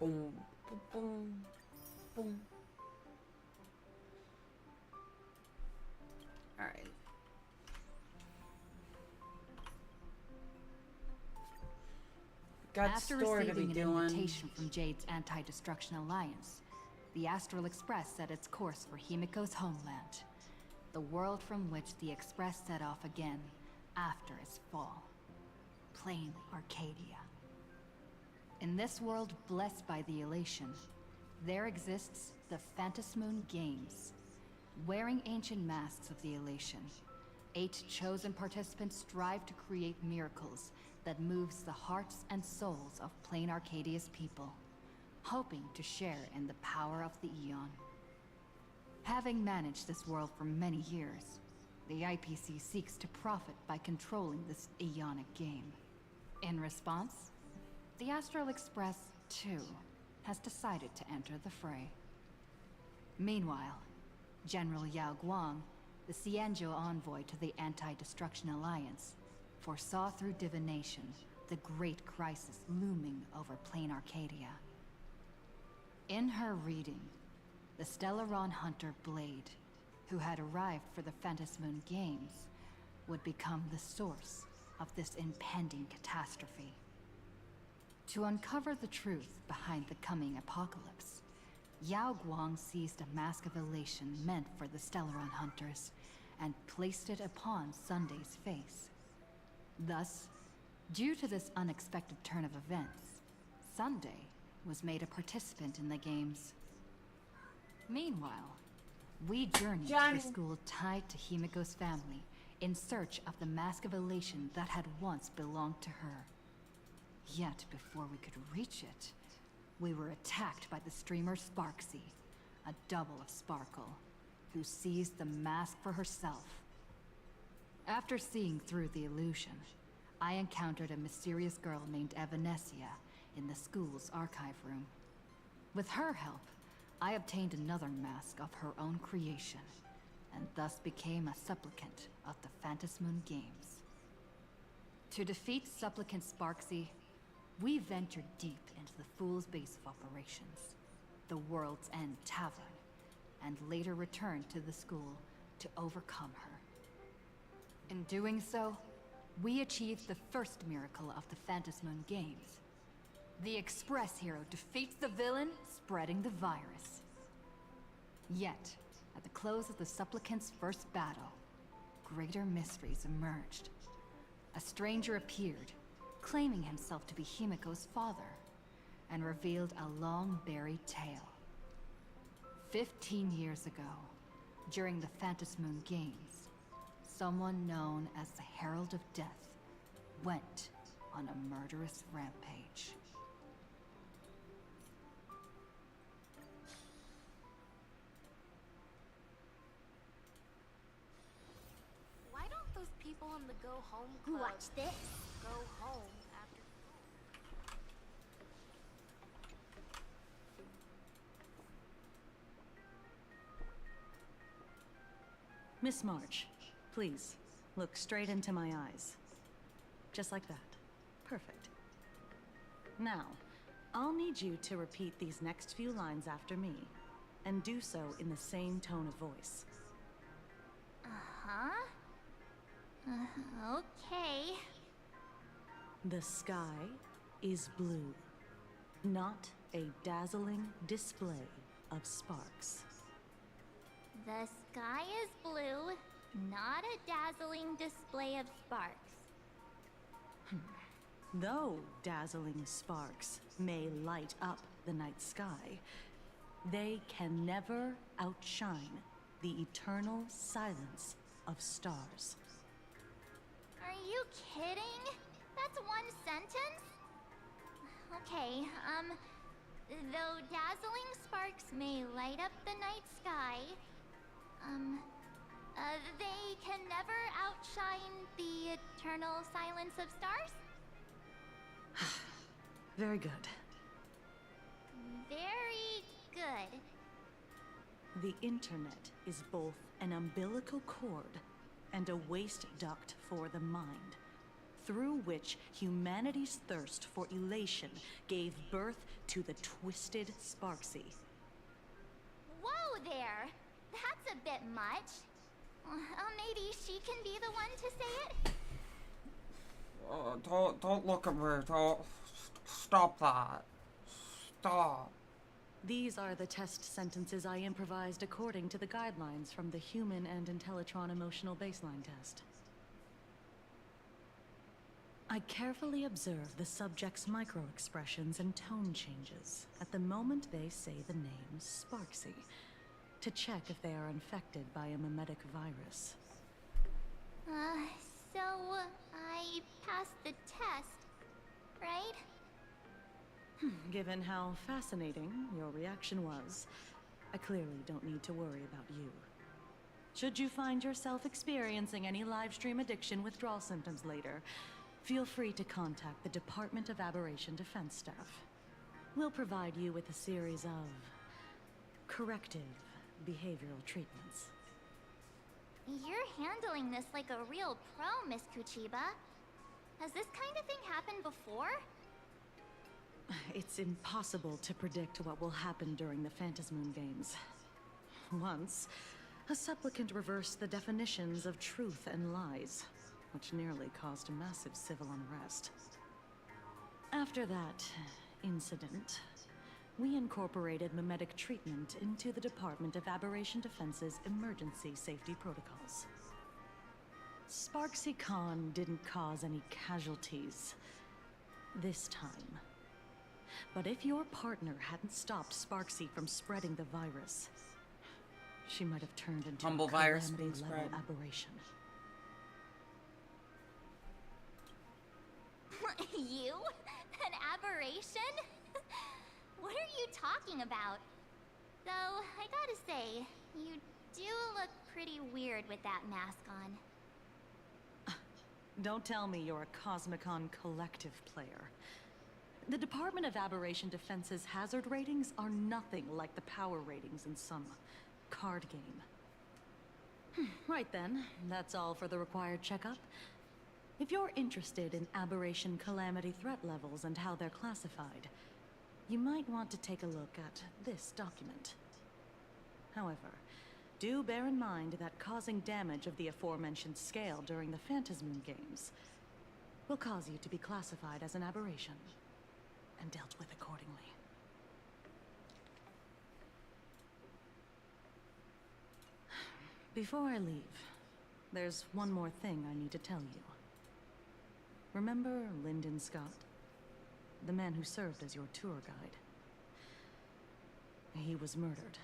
Boom, boom, boom, boom. All right. Got After store to be receiving an doing. invitation from Jade's Anti-Destruction Alliance, the Astral Express set its course for Himiko's homeland, the world from which the Express set off again after its fall. Plain Arcadia. In this world blessed by the elation, there exists the Phantasmoon Games. Wearing ancient masks of the elation, 8 chosen participants strive to create miracles that moves the hearts and souls of Plain Arcadia's people, hoping to share in the power of the Aeon. Having managed this world for many years, the IPC seeks to profit by controlling this Aeonic game. In response, the Astral Express, too, has decided to enter the fray. Meanwhile, General Yao Guang, the Xianzhou envoy to the Anti-Destruction Alliance, foresaw through divination the great crisis looming over Plain Arcadia. In her reading, the Stellaron hunter Blade, who had arrived for the Phantasmoon Games, would become the source of this impending catastrophe. To uncover the truth behind the coming apocalypse, Yao Guang seized a mask of elation meant for the Stellaron hunters and placed it upon Sunday's face. Thus, due to this unexpected turn of events, Sunday was made a participant in the games. Meanwhile, we journeyed to the school tied to Himiko's family in search of the mask of elation that had once belonged to her. Yet before we could reach it, we were attacked by the streamer Sparksy, a double of Sparkle, who seized the mask for herself. After seeing through the illusion, I encountered a mysterious girl named Evanesia in the school's archive room. With her help, I obtained another mask of her own creation, and thus became a supplicant of the Phantasmoon Games. To defeat supplicant Sparksy, we ventured deep into the Fool's base of operations, the World's End Tavern, and later returned to the school to overcome her. In doing so, we achieved the first miracle of the Phantasmoon Games. The Express hero defeats the villain, spreading the virus. Yet, at the close of the supplicant's first battle, greater mysteries emerged. A stranger appeared, claiming himself to be Himiko's father, and revealed a long-buried tale. 15 years ago, during the Phantasmoon Games, someone known as the Herald of Death went on a murderous rampage. Why don't those people in the Go Home Club Watch this. go home after... Miss March, please, look straight into my eyes. Just like that. Perfect. Now, I'll need you to repeat these next few lines after me, and do so in the same tone of voice. Uh-huh. Okay. The sky is blue, not a dazzling display of sparks. The sky is blue, not a dazzling display of sparks. Though dazzling sparks may light up the night sky, they can never outshine the eternal silence of stars. Are you kidding? That's one sentence? Okay, though dazzling sparks may light up the night sky, they can never outshine the eternal silence of stars? Very good. Very good. The internet is both an umbilical cord and a waste duct for the mind. through which humanity's thirst for elation gave birth to the twisted Sparksy. Whoa there! That's a bit much. Maybe she can be the one to say it? Don't look at me. Don't. Stop that. Stop. These are the test sentences I improvised according to the guidelines from the Human and Intellitron Emotional Baseline Test. I carefully observe the subject's micro-expressions and tone changes at the moment they say the name Sparksy, to check if they are infected by a mimetic virus. So I passed the test, right? Given how fascinating your reaction was, I clearly don't need to worry about you. Should you find yourself experiencing any live stream addiction withdrawal symptoms later, feel free to contact the Department of Aberration Defense staff. We'll provide you with a series of corrective behavioral treatments. You're handling this like a real pro, Miss Kuchiba. Has this kind of thing happened before? It's impossible to predict what will happen during the Phantasmoon Games. Once, a supplicant reversed the definitions of truth and lies, which nearly caused massive civil unrest. After that incident, we incorporated mimetic treatment into the Department of Aberration Defense's emergency safety protocols. Sparksy Khan didn't cause any casualties this time. But if your partner hadn't stopped Sparksy from spreading the virus, she might have turned into Humble a virus calamity being level spread. aberration. You? An aberration? What are you talking about? Though, I gotta say, you do look pretty weird with that mask on. Don't tell me you're a Cosmicon collective player. The Department of Aberration Defense's hazard ratings are nothing like the power ratings in some card game. Right then, that's all for the required checkup. If you're interested in aberration calamity threat levels and how they're classified, you might want to take a look at this document. However, do bear in mind that causing damage of the aforementioned scale during the Phantasmoon Games will cause you to be classified as an aberration and dealt with accordingly. Before I leave, there's one more thing I need to tell you. Remember Lyndon Scott? The man who served as your tour guide. He was murdered.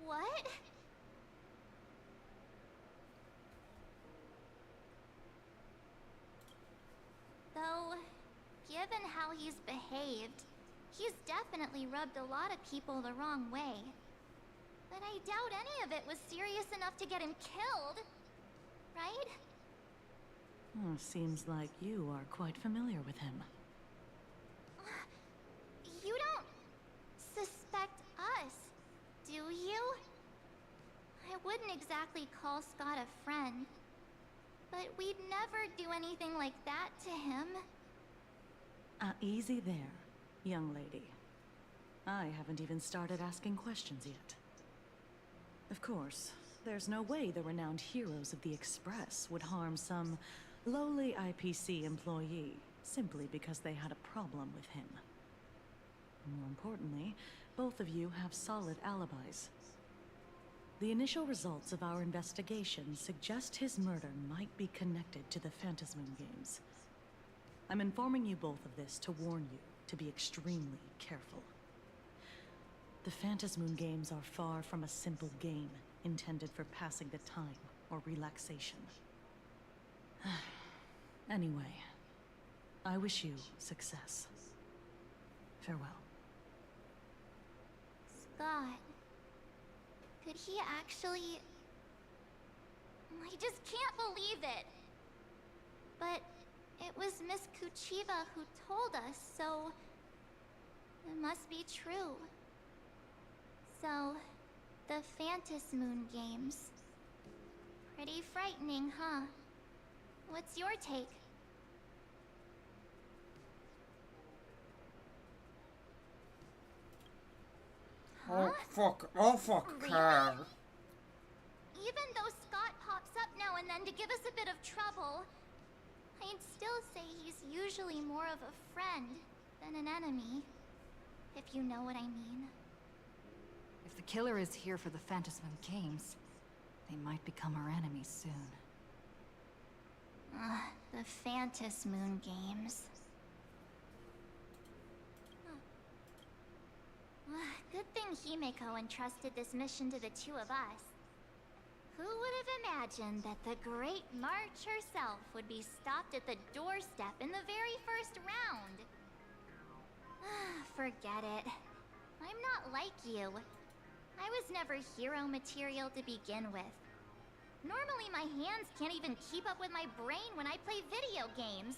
What? Though, given how he's behaved, he's definitely rubbed a lot of people the wrong way. But I doubt any of it was serious enough to get him killed. Right? Seems like you are quite familiar with him. You don't suspect us, do you? I wouldn't exactly call Scott a friend, but we'd never do anything like that to him. Easy there, young lady. I haven't even started asking questions yet. Of course, there's no way the renowned heroes of the Express would harm some lowly IPC employee simply because they had a problem with him. More importantly, both of you have solid alibis. The initial results of our investigation suggest his murder might be connected to the Phantasmoon Games. I'm informing you both of this to warn you to be extremely careful. The Phantasmoon Games are far from a simple game intended for passing the time or relaxation. Anyway, I wish you success. Farewell. Scott. Could he actually... I just can't believe it! But it was Miss Kuchiba who told us, so... it must be true. So, the Phantasmoon Games. Pretty frightening, huh? What's your take? Oh fuck, Really? care. Even though Scott pops up now and then to give us a bit of trouble, I'd still say he's usually more of a friend than an enemy, if you know what I mean. If the killer is here for the Phantasm Games, they might become our enemies soon. The Phantasmoon Games. Good thing Himeko entrusted this mission to the two of us. Who would have imagined that the Great March herself would be stopped at the doorstep in the very first round? Forget it. I'm not like you. I was never hero material to begin with. Normally my hands can't even keep up with my brain when I play video games.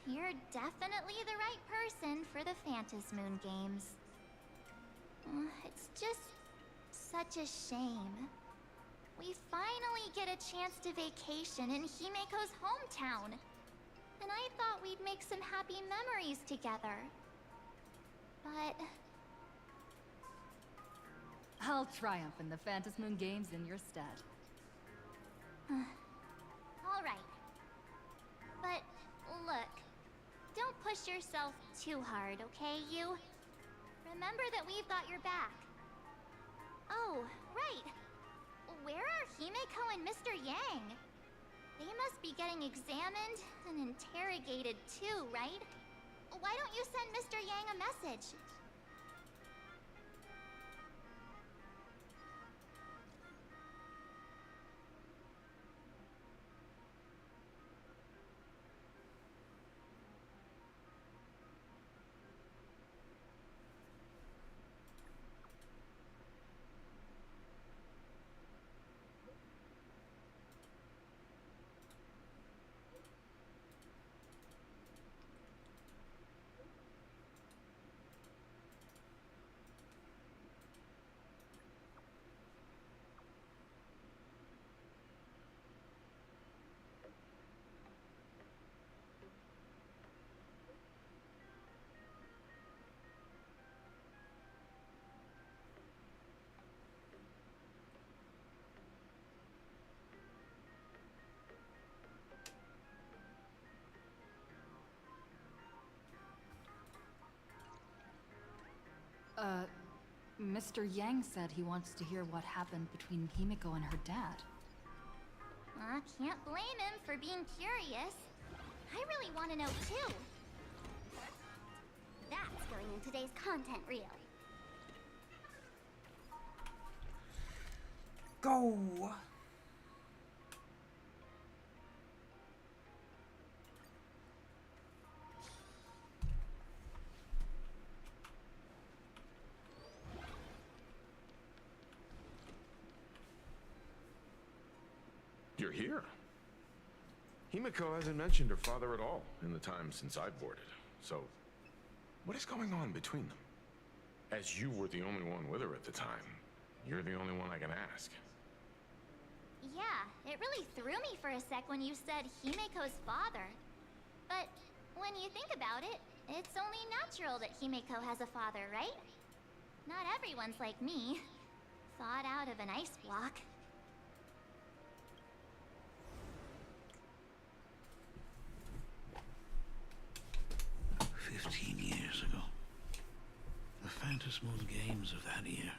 You're definitely the right person for the Phantasmoon Games. It's just such a shame. We finally get a chance to vacation in Himeko's hometown. And I thought we'd make some happy memories together. But... I'll triumph in the Phantasmoon Games in your stead. Alright. But, look. Don't push yourself too hard, okay, you? Remember that we've got your back. Oh, right. Where are Himeko and Mr. Yang? They must be getting examined and interrogated too, right? Why don't you send Mr. Yang a message? Mr. Yang said he wants to hear what happened between Himeko and her dad. Can't blame him for being curious. I really want to know too. That's going in today's content reel. Go. You're here. Himeko hasn't mentioned her father at all in the time since I boarded. So, what is going on between them? As you were the only one with her at the time, you're the only one I can ask. Yeah, it really threw me for a sec when you said Himeko's father. But when you think about it, it's only natural that Himeko has a father, right? Not everyone's like me, thawed out of an ice block. Years ago, the Phantasmoon Games of that year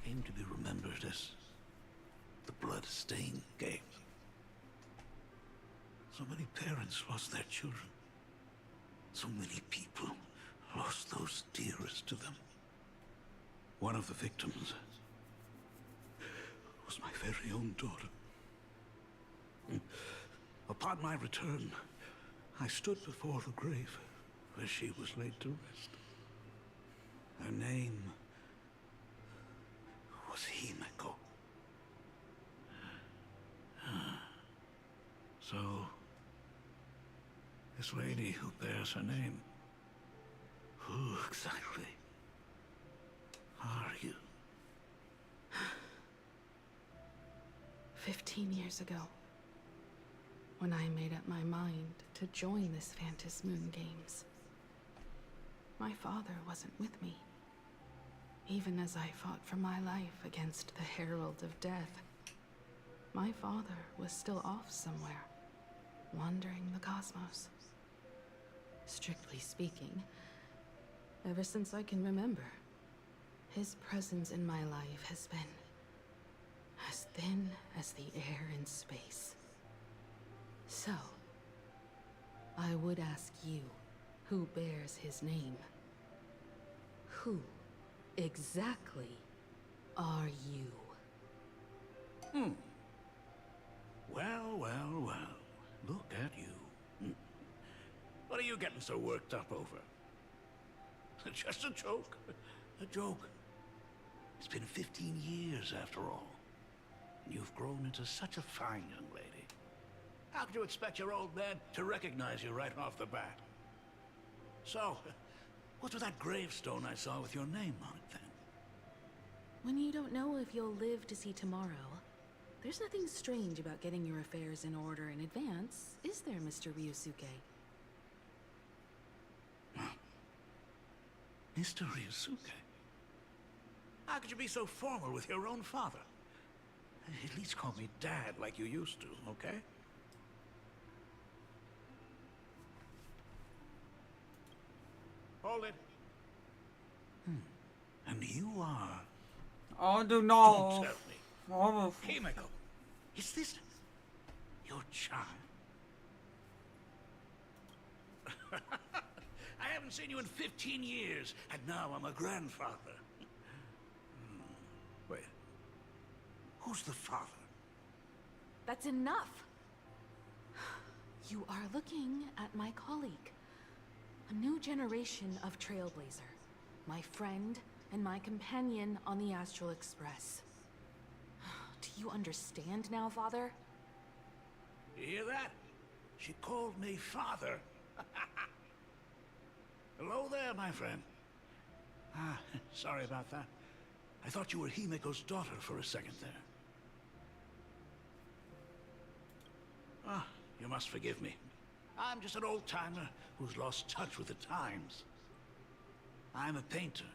came to be remembered as the Blood-Stained Games. So many parents lost their children. So many people lost those dearest to them. One of the victims was my very own daughter. Upon my return, I stood before the grave where she was laid to rest. Her name was Himeko. So, this lady who bears her name, who exactly are you? 15 years ago, when I made up my mind to join this Phantom Moon Games. My father wasn't with me, even as I fought for my life against the Herald of Death. My father was still off somewhere, wandering the cosmos. Strictly speaking, ever since I can remember, his presence in my life has been as thin as the air in space. So, I would ask you, who bears his name? Who exactly are you? Well, well, well. Look at you. What are you getting so worked up over? Just a joke. A joke. It's been 15 years after all. And you've grown into such a fine young lady. How could you expect your old man to recognize you right off the bat? So, what's with that gravestone I saw with your name on it then? When you don't know if you'll live to see tomorrow, there's nothing strange about getting your affairs in order in advance, is there, Mr. Ryusuke? Mr. Ryusuke? How could you be so formal with your own father? At least call me Dad like you used to, okay? Hold it. And you are... I do Don't not. tell me. Oh, Himiko, is this your child? I haven't seen you in 15 years, and now I'm a grandfather. Wait, who's the father? That's enough! You are looking at my colleague. A new generation of Trailblazer. My friend and my companion on the Astral Express. Do you understand now, Father? You hear that? She called me father. Hello there, my friend. Sorry about that. I thought you were Himiko's daughter for a second there. You must forgive me. I'm just an old-timer who's lost touch with the times. I'm a painter.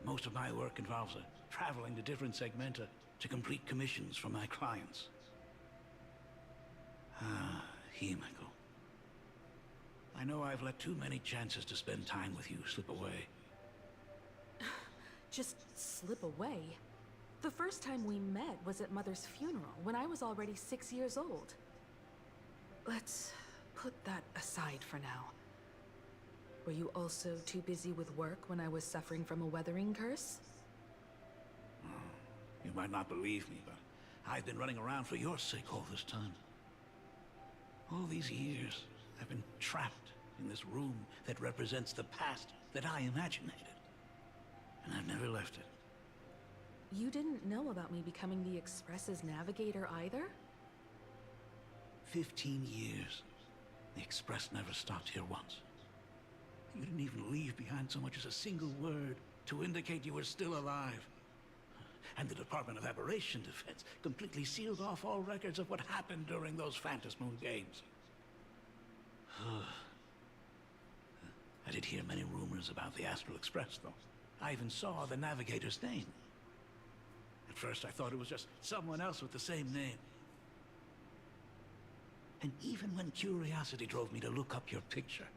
Most of my work involves traveling to different segmenta to complete commissions for my clients. Himiko. I know I've let too many chances to spend time with you slip away. Just slip away? The first time we met was at Mother's funeral, when I was already 6 years old. Let's put that aside for now. Were you also too busy with work when I was suffering from a weathering curse? You might not believe me, but I've been running around for your sake all this time. All these years, I've been trapped in this room that represents the past that I imaginated. And I've never left it. You didn't know about me becoming the Express's navigator either? 15 years. The Express never stopped here once. You didn't even leave behind so much as a single word to indicate you were still alive. And the Department of Aberration Defense completely sealed off all records of what happened during those Phantom Moon Games. I did hear many rumors about the Astral Express, though. I even saw the navigator's name. At first, I thought it was just someone else with the same name. And even when curiosity drove me to look up your picture,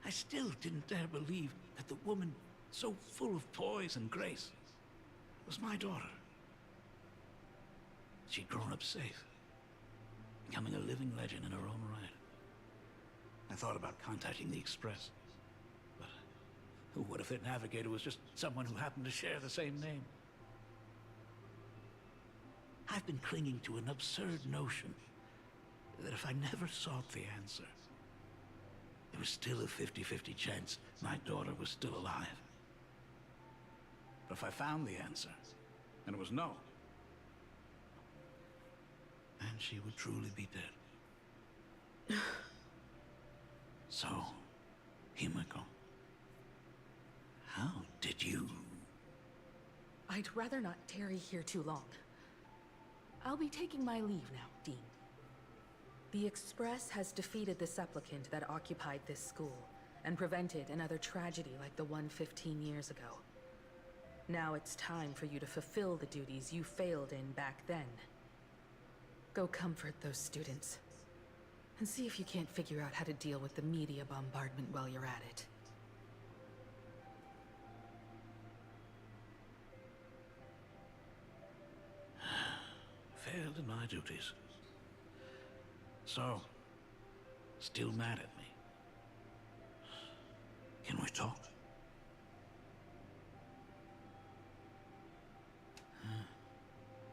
I still didn't dare believe that the woman so full of poise and grace was my daughter. She'd grown up safe, becoming a living legend in her own right. I thought about contacting the Express, but what if their navigator was just someone who happened to share the same name? I've been clinging to an absurd notion that if I never sought the answer, there was still a 50-50 chance my daughter was still alive. But if I found the answer, and it was no, then she would truly be dead. So, Himiko, how did you... I'd rather not tarry here too long. I'll be taking my leave now, Dean. The Express has defeated the supplicant that occupied this school, and prevented another tragedy like the one 15 years ago. Now it's time for you to fulfill the duties you failed in back then. Go comfort those students, and see if you can't figure out how to deal with the media bombardment while you're at it. Failed in my duties. So, still mad at me. Can we talk?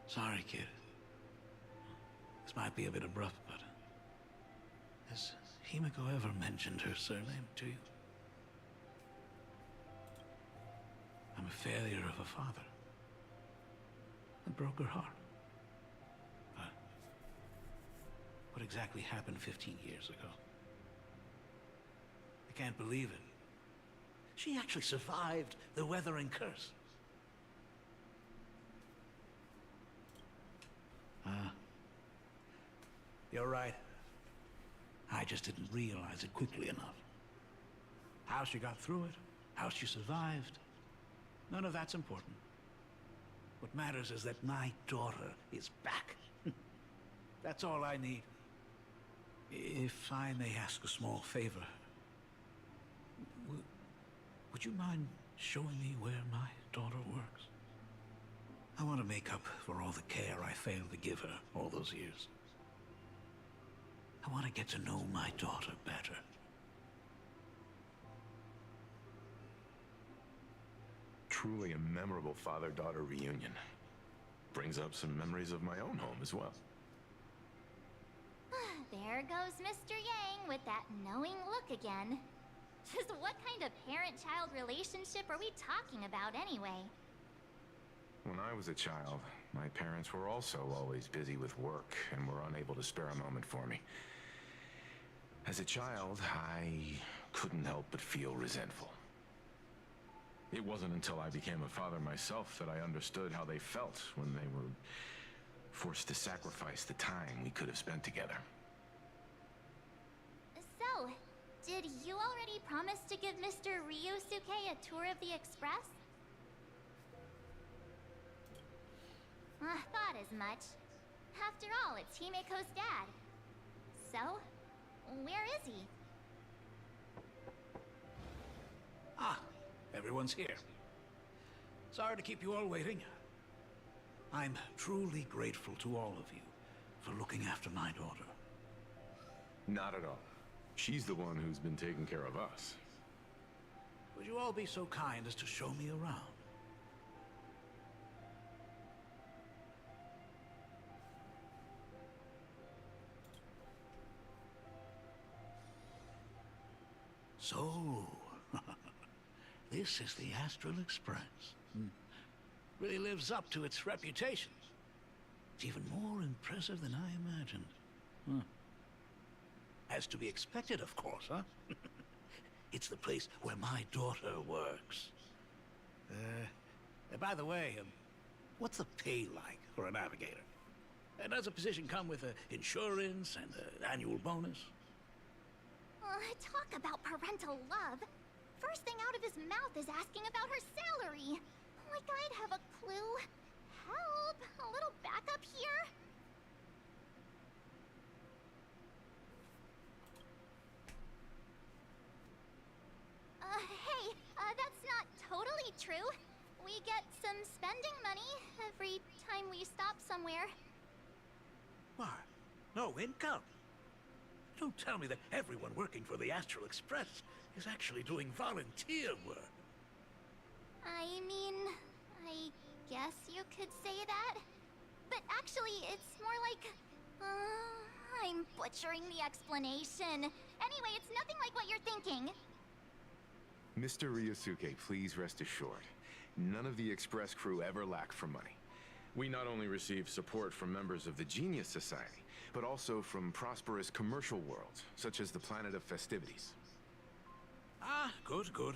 Sorry, kid. This might be a bit abrupt, but... has Himiko ever mentioned her surname to you? I'm a failure of a father. It broke her heart. But what exactly happened 15 years ago? I can't believe it. She actually survived the Weathering Curse. You're right. I just didn't realize it quickly enough. How she got through it, how she survived, none of that's important. What matters is that my daughter is back. That's all I need. If I may ask a small favor, would you mind showing me where my daughter works? I want to make up for all the care I failed to give her all those years. I want to get to know my daughter better. Truly a memorable father-daughter reunion. Brings up some memories of my own home as well. There goes Mr. Yang with that knowing look again. Just what kind of parent-child relationship are we talking about anyway? When I was a child, my parents were also always busy with work and were unable to spare a moment for me. As a child, I couldn't help but feel resentful. It wasn't until I became a father myself that I understood how they felt when they were forced to sacrifice the time we could have spent together. So, did you already promise to give Mr. Ryusuke a tour of the Express? Thought as much. After all, it's Himiko's dad. So, where is he? Ah, everyone's here. Sorry to keep you all waiting. I'm truly grateful to all of you for looking after my daughter. Not at all. She's the one who's been taking care of us. Would you all be so kind as to show me around? So, this is the Astral Express. Really lives up to its reputation. It's even more impressive than I imagined. As to be expected, of course, huh? It's the place where my daughter works. By the way, what's the pay like for a navigator? Does a position come with insurance and an annual bonus? Talk about parental love. First thing out of his mouth is asking about her salary. Like I'd have a clue. Help! A little backup here? Hey, that's not totally true. We get some spending money every time we stop somewhere. What? No income? Don't tell me that everyone working for the Astral Express is actually doing volunteer work. I mean, I guess you could say that. But actually, it's more like... I'm butchering the explanation. Anyway, it's nothing like what you're thinking. Mr. Ryusuke, please rest assured. None of the Express crew ever lack for money. We not only receive support from members of the Genius Society, but also from prosperous commercial worlds, such as the Planet of Festivities. Ah, good, good.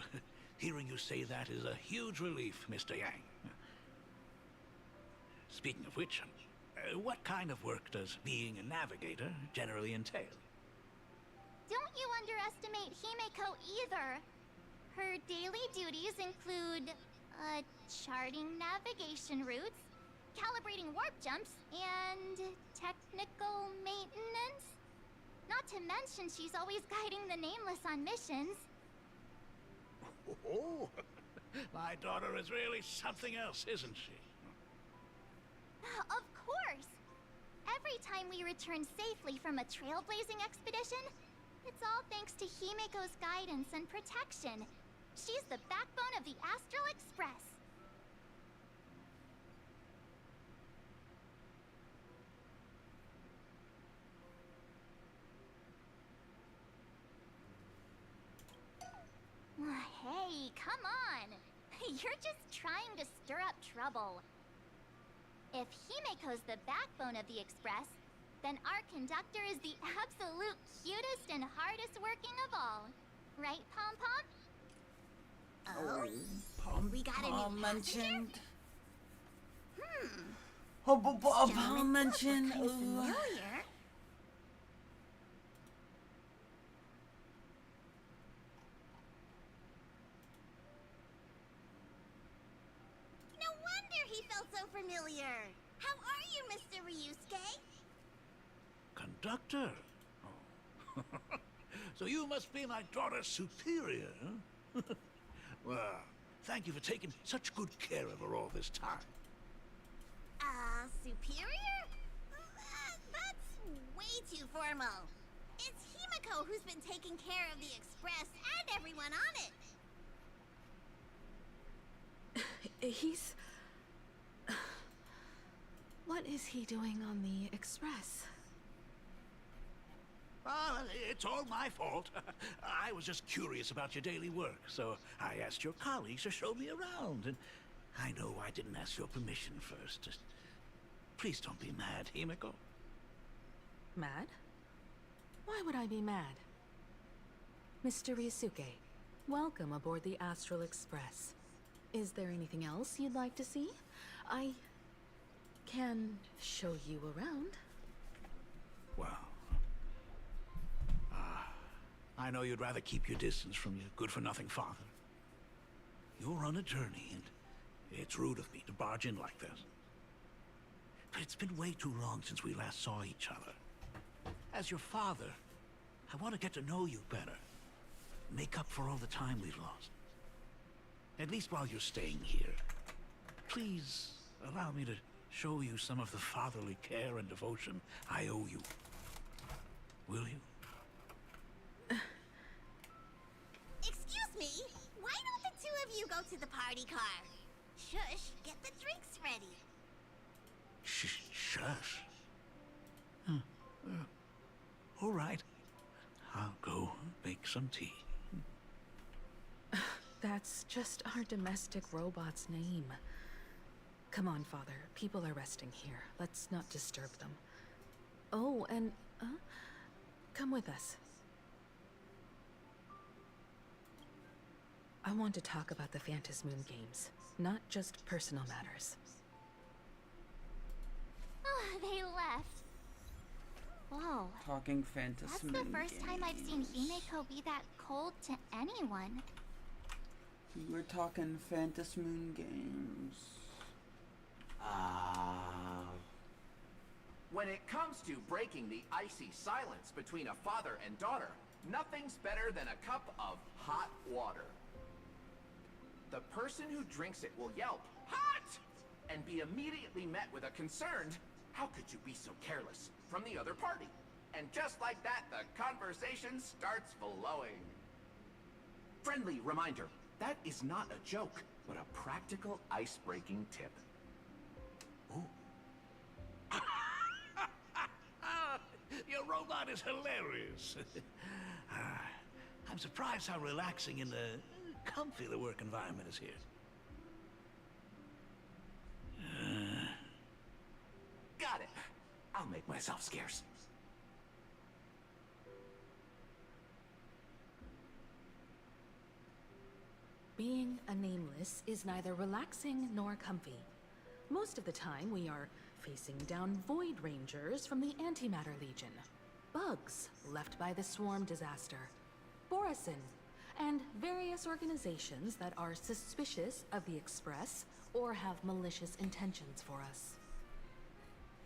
Hearing you say that is a huge relief, Mr. Yang. Speaking of which, What kind of work does being a navigator generally entail? Don't you underestimate Himeko either. Her daily duties include, charting navigation routes, calibrating warp jumps, and technical maintenance. Not to mention she's always guiding the Nameless on missions. Oh, my daughter is really something else, isn't she? Of course! Every time we return safely from a trailblazing expedition, it's all thanks to Himeko's guidance and protection. She's the backbone of the Astral Express. Hey, come on! You're just trying to stir up trouble. If Himeko's the backbone of the Express, then our conductor is the absolute cutest and hardest working of all. Right, Pom Pom? Oh, we got a Paul new passenger? mentioned. Hmm. Oh, Paul Gentleman mentioned. looks kinda familiar. No wonder he felt so familiar. How are you, Mr. Ryusuke? Conductor? Oh. So you must be my daughter's superior, huh? Well, thank you for taking such good care of her all this time. Superior? That's way too formal. It's Himeko who's been taking care of the Express and everyone on it. He's... What is he doing on the Express? It's all my fault. I was just curious about your daily work, so I asked your colleagues to show me around, and I know I didn't ask your permission first. Just please don't be mad, Himeko. Mad? Why would I be mad? Mr. Ryusuke, welcome aboard the Astral Express. Is there anything else you'd like to see? I can show you around. Well, I know you'd rather keep your distance from your good-for-nothing father. You're on a journey, and it's rude of me to barge in like this. But it's been way too long since we last saw each other. As your father, I want to get to know you better. Make up for all the time we've lost. At least while you're staying here. Please allow me to show you some of the fatherly care and devotion I owe you. Will you? Excuse me, why don't the two of you go to the party car? Shush, get the drinks ready. Shush. All right. I'll go make some tea. That's just our domestic robot's name. Come on, Father. People are resting here. Let's not disturb them. Oh, and, come with us. I want to talk about the Phantom Moon games, not just personal matters. Oh, they left. Whoa. Talking Phantom That's Moon the first time I've seen games. Himeko be that cold to anyone. We're talking Phantom Moon games. When it comes to breaking the icy silence between a father and daughter, nothing's better than a cup of hot water. The person who drinks it will yelp, "Hot!" and be immediately met with a concerned, "How could you be so careless?" from the other party. And just like that, the conversation starts flowing. Friendly reminder, that is not a joke, but a practical ice-breaking tip. Ooh. Your robot is hilarious. I'm surprised how relaxing and comfy the work environment is here. Got it. I'll make myself scarce. Being a nameless is neither relaxing nor comfy. Most of the time, we are facing down Void Rangers from the Antimatter Legion, bugs left by the Swarm disaster, Borison, and various organizations that are suspicious of the Express or have malicious intentions for us.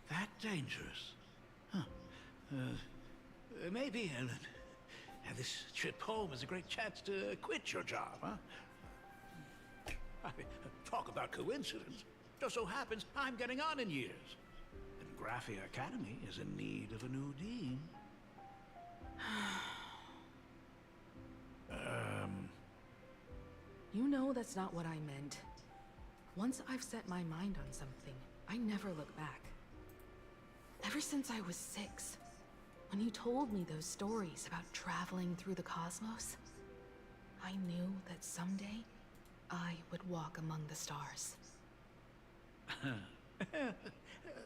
That dangerous? Huh. Maybe this trip home is a great chance to quit your job, huh? Talk about coincidence. Just so happens I'm getting on in years. And Graphia Academy is in need of a new dean. You know that's not what I meant. Once I've set my mind on something, I never look back. Ever since I was 6, when you told me those stories about traveling through the cosmos, I knew that someday I would walk among the stars.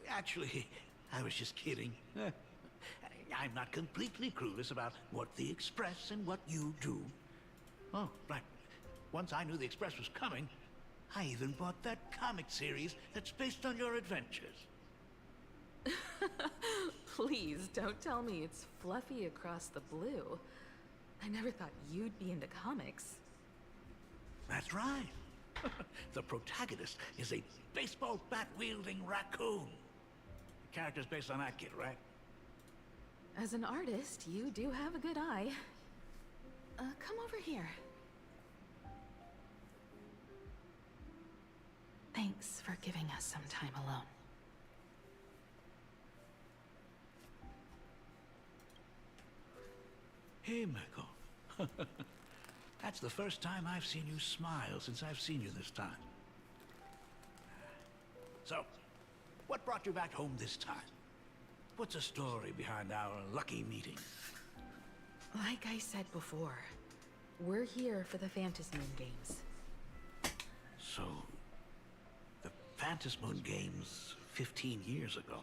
Actually, I was just kidding. I'm not completely clueless about what the Express and what you do. Oh, right. Once I knew the Express was coming, I even bought that comic series that's based on your adventures. Please, don't tell me it's fluffy across the blue. I never thought you'd be into comics. That's right. The protagonist is a baseball bat-wielding raccoon. The character's based on that kid, right? As an artist, you do have a good eye. Come over here. Thanks for giving us some time alone. Hey, Miko. That's the first time I've seen you smile since I've seen you this time. So, what brought you back home this time? What's the story behind our lucky meeting? Like I said before, we're here for the Phantasmoon Games. So, the Phantasmoon Games 15 years ago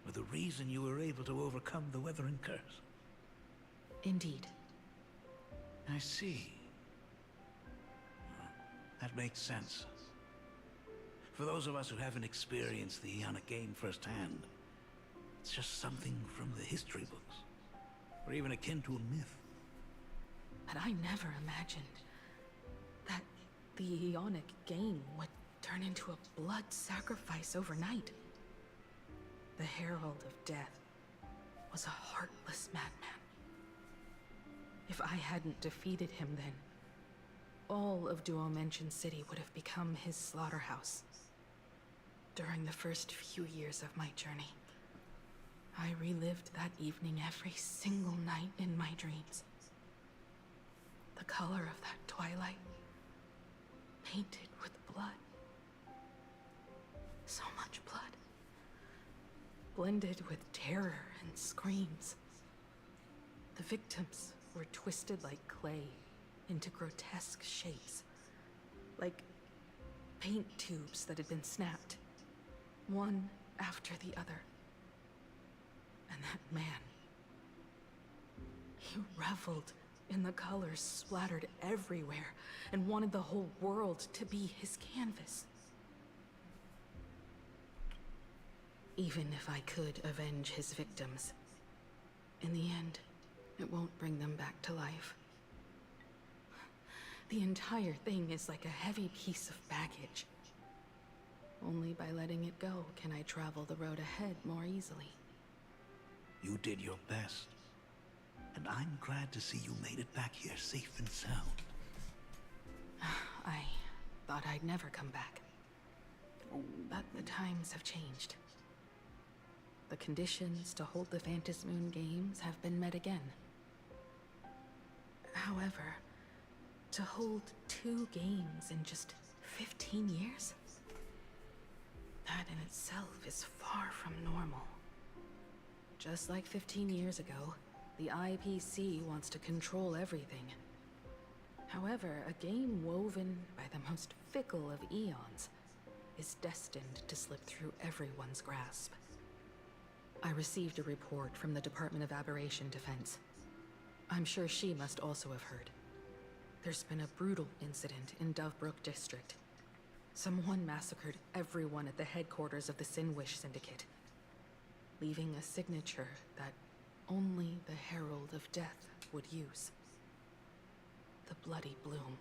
were the reason you were able to overcome the Weathering Curse? Indeed. I see. That makes sense. For those of us who haven't experienced the Ionic game firsthand, it's just something from the history books, or even akin to a myth. But I never imagined that the Ionic game would turn into a blood sacrifice overnight. The Herald of Death was a heartless madman. If I hadn't defeated him then, all of Duomension City would have become his slaughterhouse. During the first few years of my journey, I relived that evening every single night in my dreams. The color of that twilight, painted with blood. So much blood. Blended with terror and screams. The victims were twisted like clay into grotesque shapes. Like paint tubes that had been snapped, one after the other. And that man, he reveled in the colors splattered everywhere and wanted the whole world to be his canvas. Even if I could avenge his victims, in the end, it won't bring them back to life. The entire thing is like a heavy piece of baggage. Only by letting it go can I travel the road ahead more easily. You did your best. And I'm glad to see you made it back here safe and sound. I thought I'd never come back. But the times have changed. The conditions to hold the Phantasmoon Games have been met again. However, to hold 2 games in just 15 years? That in itself is far from normal. Just like 15 years ago, the IPC wants to control everything. However, a game woven by the most fickle of eons is destined to slip through everyone's grasp. I received a report from the Department of Aberration Defense. I'm sure she must also have heard. There's been a brutal incident in Dovebrook District. Someone massacred everyone at the headquarters of the Sinwish Syndicate, leaving a signature that only the Herald of Death would use. The Bloody Bloom.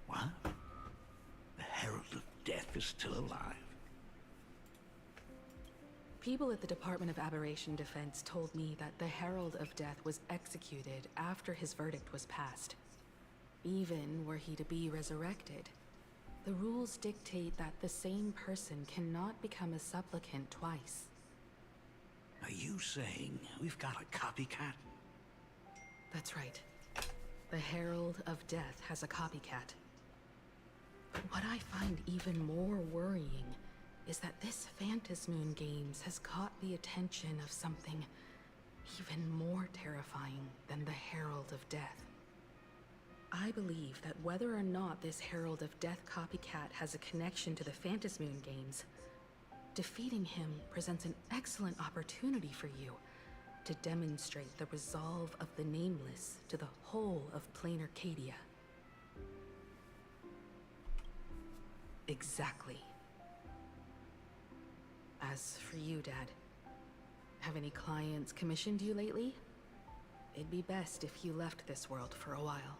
What? The Herald of Death is still alive. People at the Department of Aberration Defense told me that the Herald of Death was executed after his verdict was passed. Even were he to be resurrected, the rules dictate that the same person cannot become a supplicant twice. Are you saying we've got a copycat? That's right. The Herald of Death has a copycat. But what I find even more worrying is that this Phantasmoon Games has caught the attention of something even more terrifying than the Herald of Death. I believe that whether or not this Herald of Death copycat has a connection to the Phantasmoon Games, defeating him presents an excellent opportunity for you to demonstrate the resolve of the Nameless to the whole of Plain Arcadia. Exactly. As for you, Dad, have any clients commissioned you lately? It'd be best if you left this world for a while.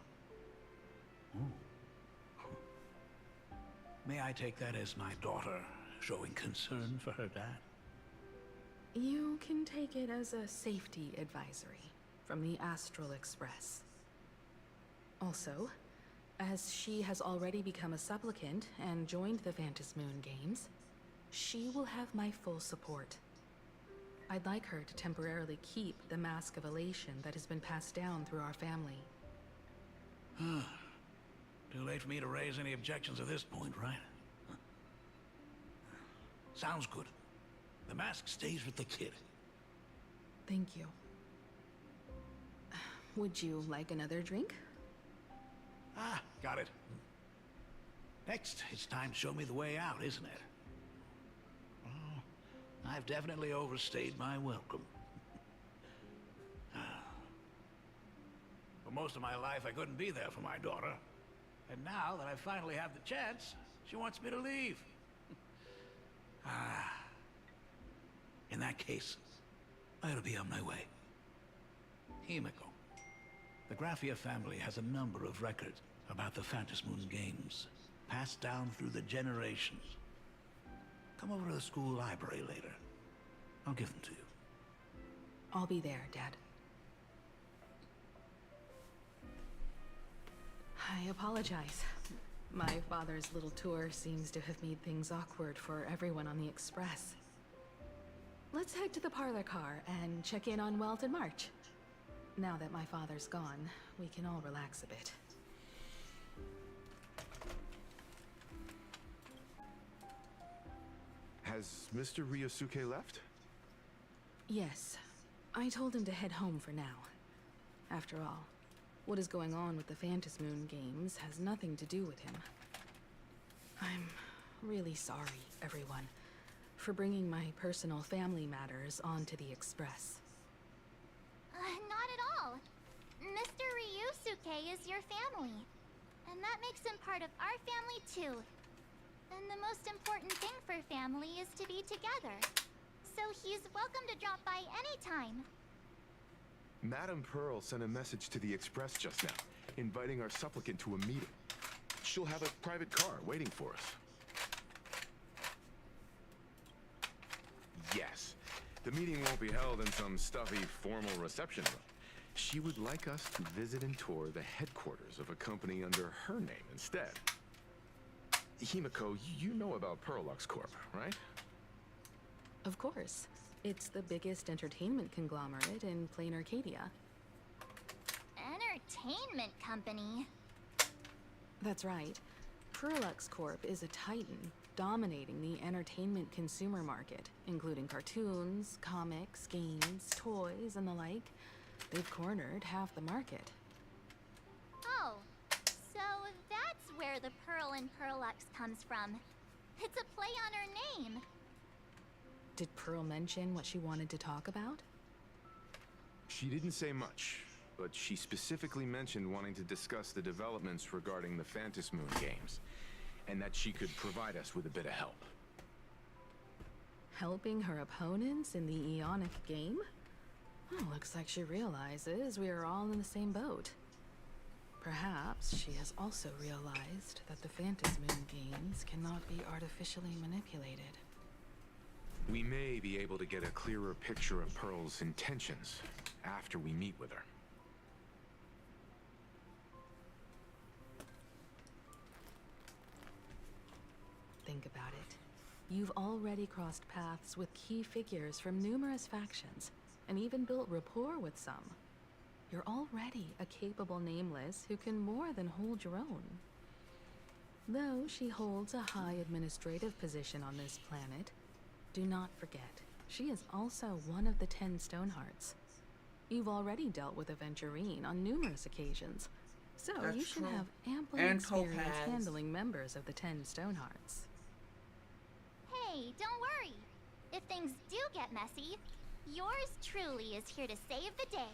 May I take that as my daughter showing concern for her dad? You can take it as a safety advisory from the Astral Express. Also, as she has already become a supplicant and joined the Phantasmoon Games, she will have my full support. I'd like her to temporarily keep the Mask of Elation that has been passed down through our family. Too late for me to raise any objections at this point, right? Sounds good. The mask stays with the kid. Thank you. Would you like another drink? Ah, got it. Next, it's time to show me the way out, isn't it? Oh, I've definitely overstayed my welcome. For most of my life, I couldn't be there for my daughter. And now that I finally have the chance, she wants me to leave. In that case, I ought to be on my way. Himiko. The Graphia family has a number of records about the Phantasmoon Games, passed down through the generations. Come over to the school library later. I'll give them to you. I'll be there, Dad. I apologize. My father's little tour seems to have made things awkward for everyone on the Express. Let's head to the parlor car and check in on Welt and March. Now that my father's gone, we can all relax a bit. Has Mr. Ryosuke left? Yes. I told him to head home for now. After all, what is going on with the Phantasmoon Games has nothing to do with him. I'm really sorry, everyone, for bringing my personal family matters onto the Express. Not at all. Mr. Ryusuke is your family. And that makes him part of our family too. And the most important thing for family is to be together. So he's welcome to drop by anytime. Madame Pearl sent a message to the Express just now, inviting our supplicant to a meeting. She'll have a private car waiting for us. Yes, the meeting won't be held in some stuffy, formal reception room. She would like us to visit and tour the headquarters of a company under her name instead. Himiko, you know about Perlux Corp, right? Of course. It's the biggest entertainment conglomerate in Plain Arcadia. Entertainment company? That's right. Perlux Corp is a titan, dominating the entertainment consumer market, including cartoons, comics, games, toys, and the like. They've cornered half the market. Oh, so that's where the Pearl in Pearlux comes from. It's a play on her name. Did Pearl mention what she wanted to talk about? She didn't say much, but she specifically mentioned wanting to discuss the developments regarding the Phantom Moon games, and that she could provide us with a bit of help. Helping her opponents in the Eonic game? Looks like she realizes we are all in the same boat. Perhaps she has also realized that the Phantom Moon games cannot be artificially manipulated. We may be able to get a clearer picture of Pearl's intentions after we meet with her. Think about it. You've already crossed paths with key figures from numerous factions, and even built rapport with some. You're already a capable Nameless who can more than hold your own. Though she holds a high administrative position on this planet, do not forget, she is also one of the 10 Stonehearts. You've already dealt with Aventurine on numerous occasions, so That's you should true. have ample And experience Topaz. handling members of the 10 Stonehearts. Hey, don't worry. If things do get messy, yours truly is here to save the day.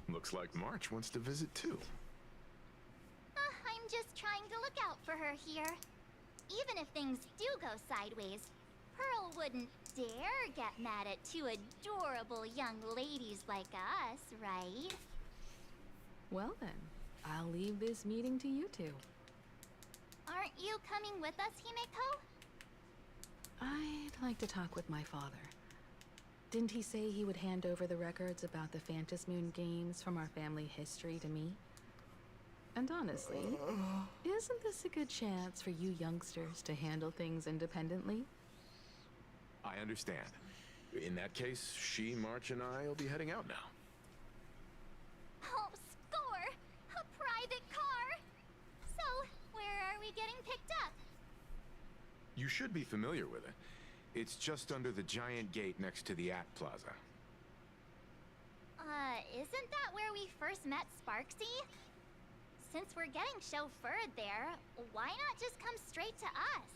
Looks like March wants to visit too. I'm just trying to look out for her here. Even if things do go sideways, Pearl wouldn't dare get mad at two adorable young ladies like us, right? Well then, I'll leave this meeting to you two. Aren't you coming with us, Himeko? I'd like to talk with my father. Didn't he say he would hand over the records about the Phantom Moon games from our family history to me? And honestly, isn't this a good chance for you youngsters to handle things independently? I understand. In that case, she, March, and I will be heading out now. Oh, score! A private car! So, where are we getting picked up? You should be familiar with it. It's just under the giant gate next to the Act Plaza. Isn't that where we first met Sparksy? Since we're getting chauffeured there, why not just come straight to us?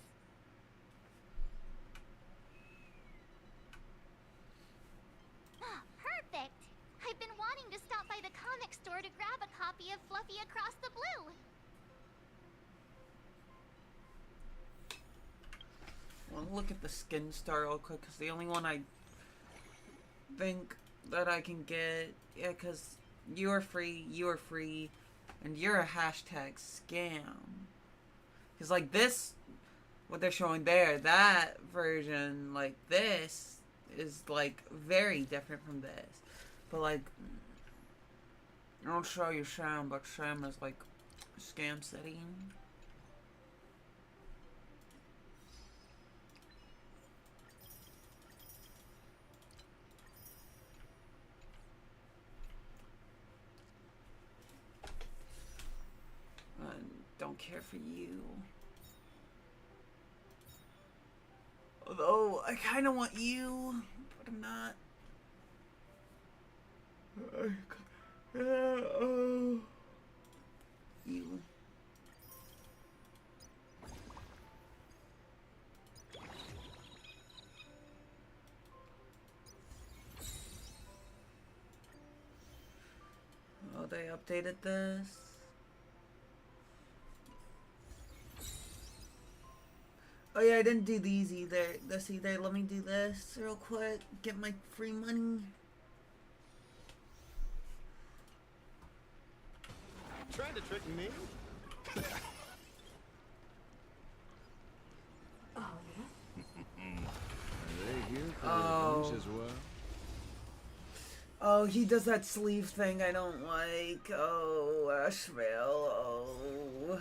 Ah, perfect! I've been wanting to stop by the comic store to grab a copy of Fluffy Across the Blue. Well, look at the skin star real quick, because the only one I think that I can get, yeah, because you're free, and you're a hashtag scam. Because, like, this, what they're showing there, that version, like, this is, like, very different from this. But, like, I don't show you Sham, but Sham is, like, scam setting. Don't care for you. Although, I kind of want you, but I'm not. You. Oh, they updated this. Oh yeah, I didn't do these either. This either. Let me do this real quick. Get my free money. Trying to trick me? Are they here for Oh. revenge as well? Oh, he does that sleeve thing I don't like. Oh, Ashvale. Oh.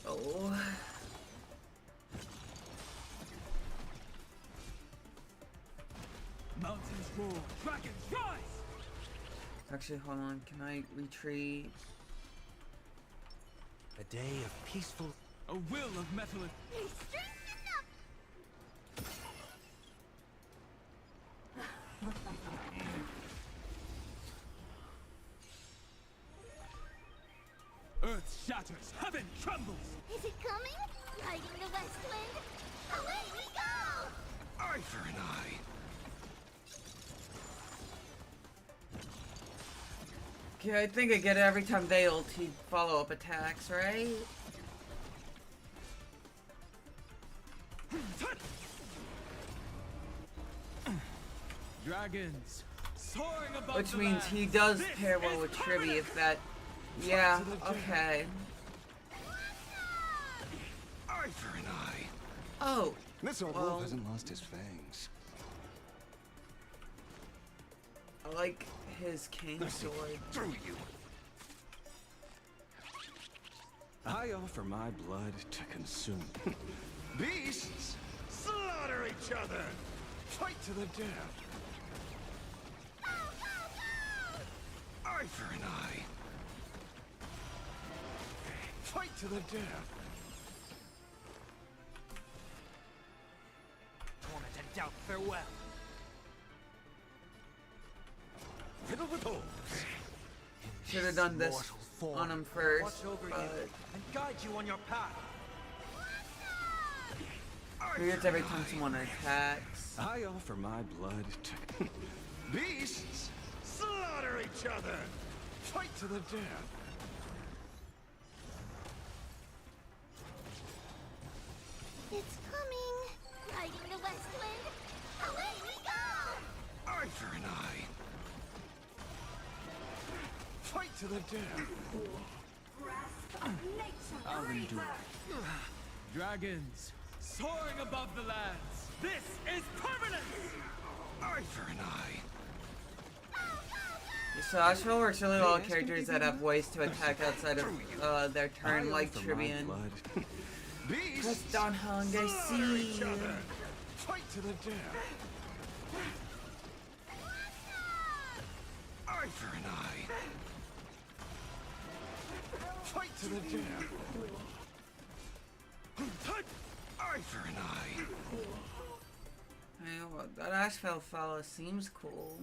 Oh. Mountains roar, dragons rise! Actually, hold on. Can I retreat? A day of peaceful... A will of metal... Strength enough! shatters, heaven trembles. Is it coming? Riding the west wind? Away we go! Eye for an eye. Okay, I think I get it every time they ult follow-up attacks, right? Dragons soaring above Which the means land. he does This pair well is with permanent. Tribby if that... Yeah, okay. Eye for an eye. Oh, This old well, wolf hasn't lost his fangs. I like his king sword. Through you. I offer my blood to consume. Beasts, slaughter each other. Fight to the death. Eye for an eye. Fight to the death. Torment and doubt, farewell. Fiddle with holes. Should have done this Mortal form, on him first, watch over you but and guide you on your path. weirds every time someone attacks. I offer my blood to... Beasts, slaughter each other. Fight to the death. It's coming! Riding the west wind? Away we go! Eye for an eye. Fight to the death. I'll endure. Dragons soaring above the lands. This is permanence. Eye for an eye. So Asheville works really well with characters that have ways to attack outside of their turn, like Tribbian. Beasts, Press down hung, I slaughter see. each other. Fight to the death. Eye for an eye. Fight to the death. Eye for an eye. Hey, well, that Asheville fella seems cool.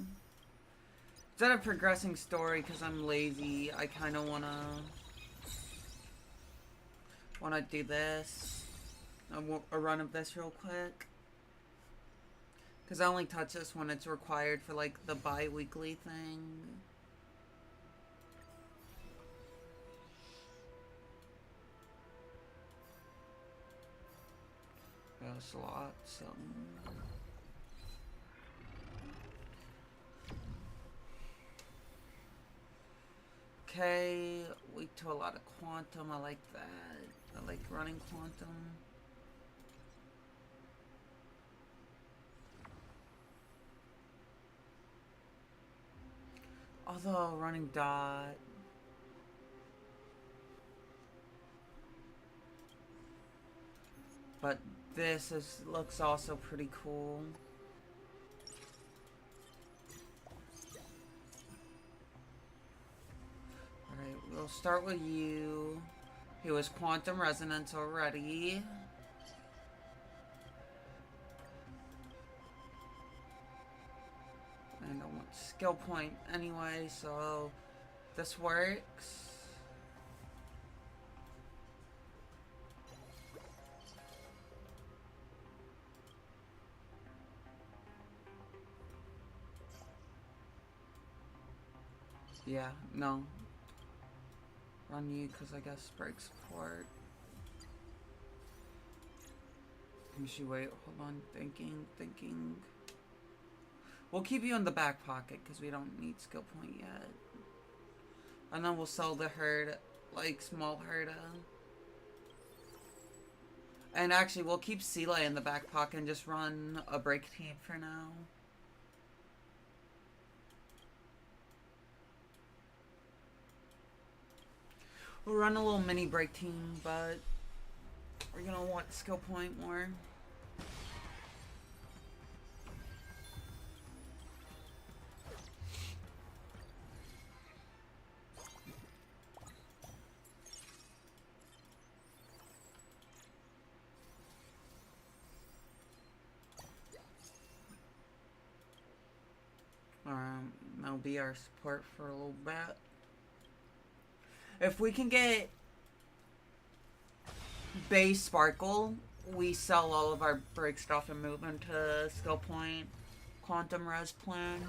Instead of progressing story, because I'm lazy, I kind of wanna do this. A run of this real quick. Because I only touch this when it's required for, like, the bi-weekly thing. There's a lot, so... Okay, weak to a lot of quantum, I like that. I like running quantum. Although running dot. But this looks also pretty cool. Alright, we'll start with you. He was quantum resonance already. And I want skill point anyway, so this works. Yeah, no. Run you, because I guess break support. Actually, wait, hold on. Thinking. We'll keep you in the back pocket, because we don't need skill point yet. And then we'll sell the herd, like, small herda. And actually, we'll keep Sela in the back pocket and just run a break team for now. We'll run a little mini break team, but we're gonna want skill point more. That'll be our support for a little bit. If we can get base Sparkle, we sell all of our break stuff and move into skill point quantum res plan.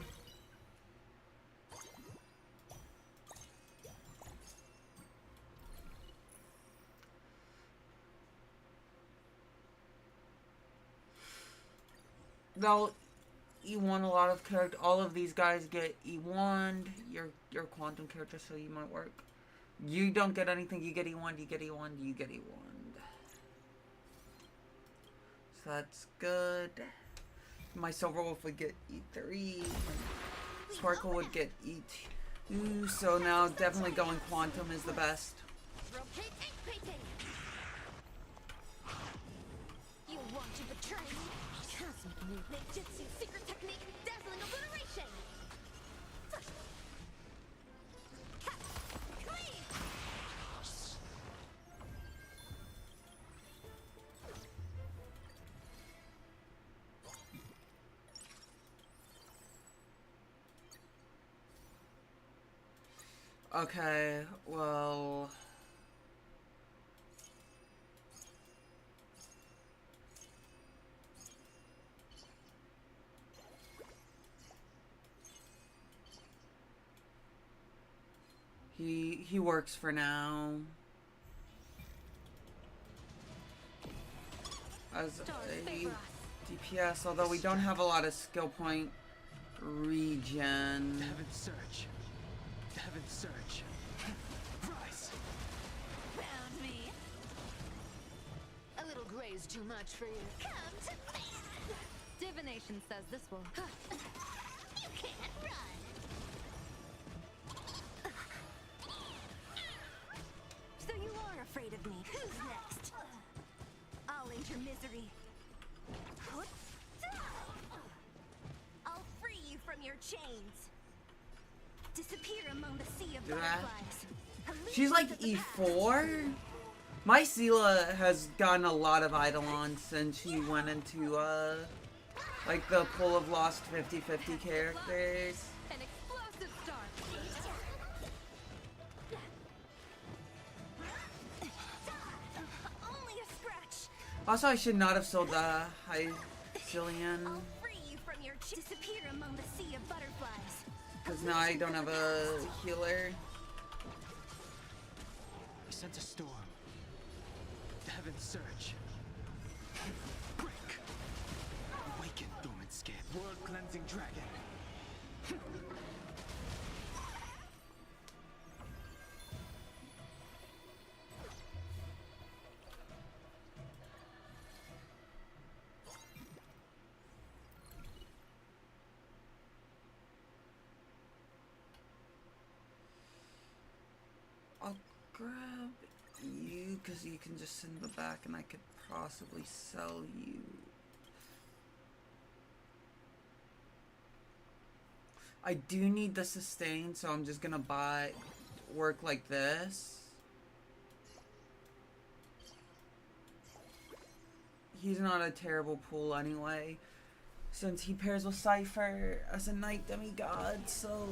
Though E1, a lot of character, all of these guys get E1. Your quantum character, so you might work. You don't get anything. You get E1. You get E1. You get E1. So that's good. My Silver Wolf would get E3. Sparkle would get E2. So now definitely going quantum is the best. You want to betray me? Cosmic move, ninjutsu, secret technique, dazzling obliteration. Okay, well... He works for now. As a DPS, although we don't have a lot of skill point regen. Heaven search. Heaven search. Rise. Found me. A little gray's too much for you. Come to me. Divination says this will. You can't run. So you are afraid of me. Who's next? I'll end your misery. I'll free you from your chains. Disappear among the sea of Do that. butterflies. She's like E4. My Sela has gotten a lot of Eidolon since she went into like the pool of lost 50-50 characters. An explosive start. Only a scratch. Also, I should not have sold the Hycilian, I'll free you from your disappear among the sea of butterflies. because now I don't have a healer. We sent a storm. Heaven search. Break. Awaken, dormant scale. World cleansing dragon. I'll grab you because you can just send the back and I could possibly sell you. I do need the sustain, so I'm just gonna buy work like this. He's not a terrible pool anyway, since he pairs with Cypher as a Night Demigod, so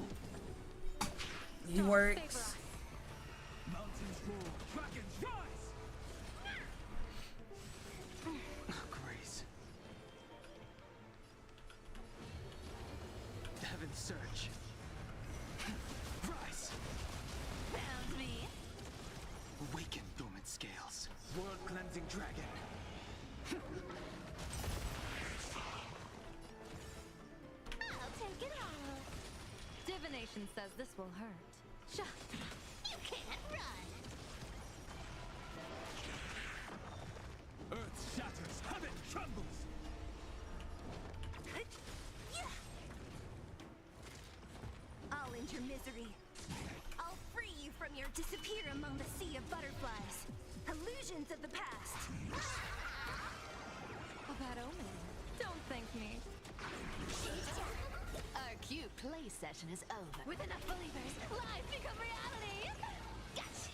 he works. Mountains roar. Dragons rise. Grace. Heaven search. Rise. Found me. Awaken, dormant scales. World cleansing dragon. I'll take it all. Divination says this will hurt. You can't run. Earth shatters. Heaven trembles. I'll end your misery. I'll free you from your disappear among the sea of butterflies. Illusions of the past. A bad omen. Don't thank me. Our cute play session is over. With enough believers, lies become reality. Gotcha.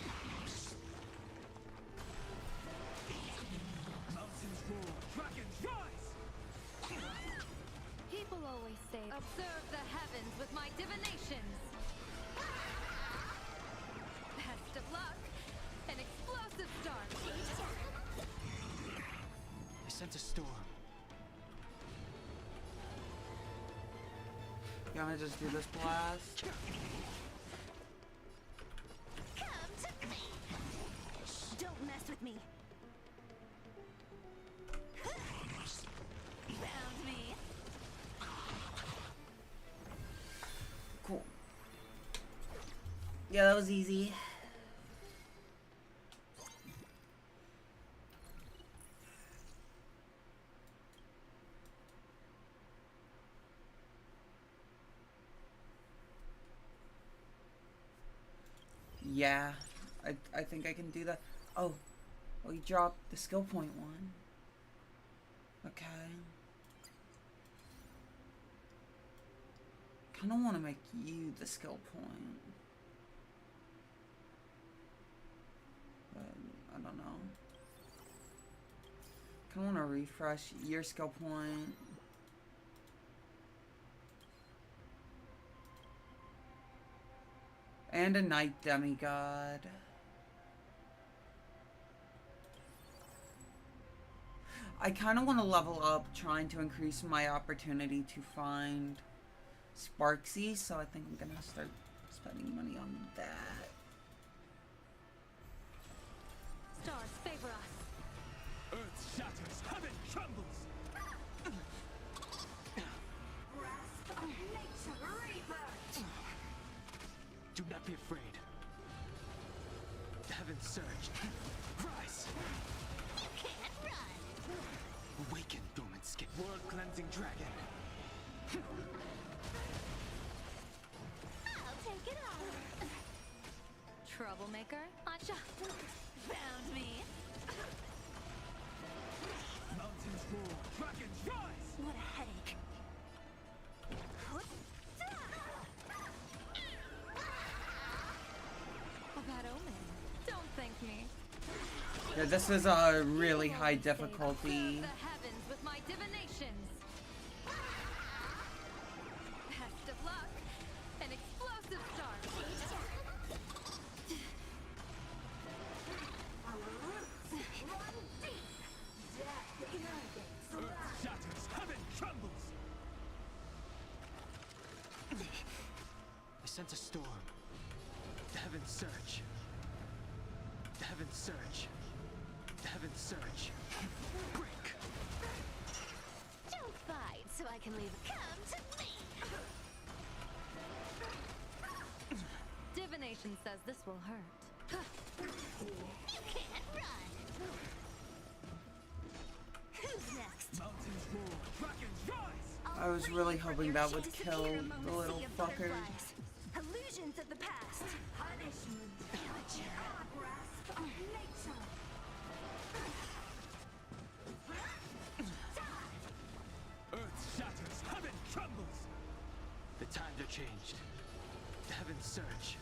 Mountains roar. Dragons rise. People always say, observe the heavens with my divinations. Best of luck. An explosive start. sense a storm. You wanna just do this blast? Come to me. Don't mess with me. Found me. Cool. Yeah, that was easy. Yeah, I think I can do that. Oh, we dropped the skill point one. Okay. Kinda wanna make you the skill point. But I don't know. Kinda wanna refresh your skill point. And a night demigod. I kind of want to level up, trying to increase my opportunity to find Sparksy, so I think I'm gonna start spending money on that. Stars favor us. Earth shatters, heaven trembles. Do not be afraid. The heavens surge. Rise! You can't run. Awaken, dormant skin. World-cleansing dragon. I'll take it off. Troublemaker? Acha. Found me. Mountains roar. Dragons rise! What a headache. A bad omen. Don't thank me. Yeah, this is a really high difficulty. Serve the heavens with my divinations. Best of luck. An explosive star. Earth shatters, heaven trembles. I sense a storm. The heavens surge. The heavens surge. The heavens surge. Break! Don't fight so I can leave. Come to me. Divination says this will hurt. You can't run. Who's next? Mountains roar. Dragons rise! I was really hoping that would kill the little fucker. Illusions of the past. Punishment. Grasp of nature. Earth shatters, heaven trembles. The times are changed. The heavens surge.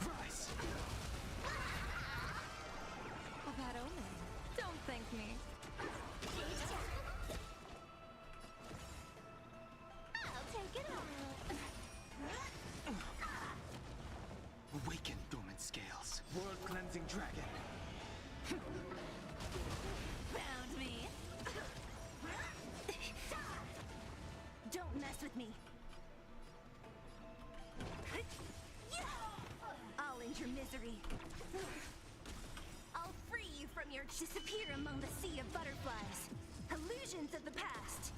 Rise! A bad omen. Don't thank me. I'll take it off. Awaken, dormant scales. World-cleansing dragon. Found me. Don't mess with me. I'll end your misery. I'll free you from your disappear among the sea of butterflies. Illusions of the past.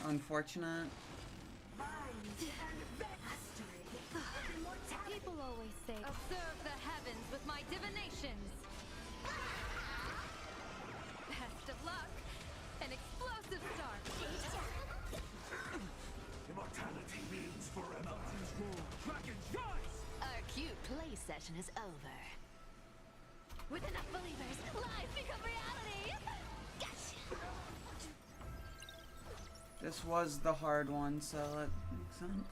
Unfortunate. People always say, observe the heavens with my divinations. Best of luck. An explosive start. Immortality means forever. Mountains roar. Dragons rise! Our cute play session is over. With enough believers, lies become reality. Gotcha. This was the hard one, so that makes sense.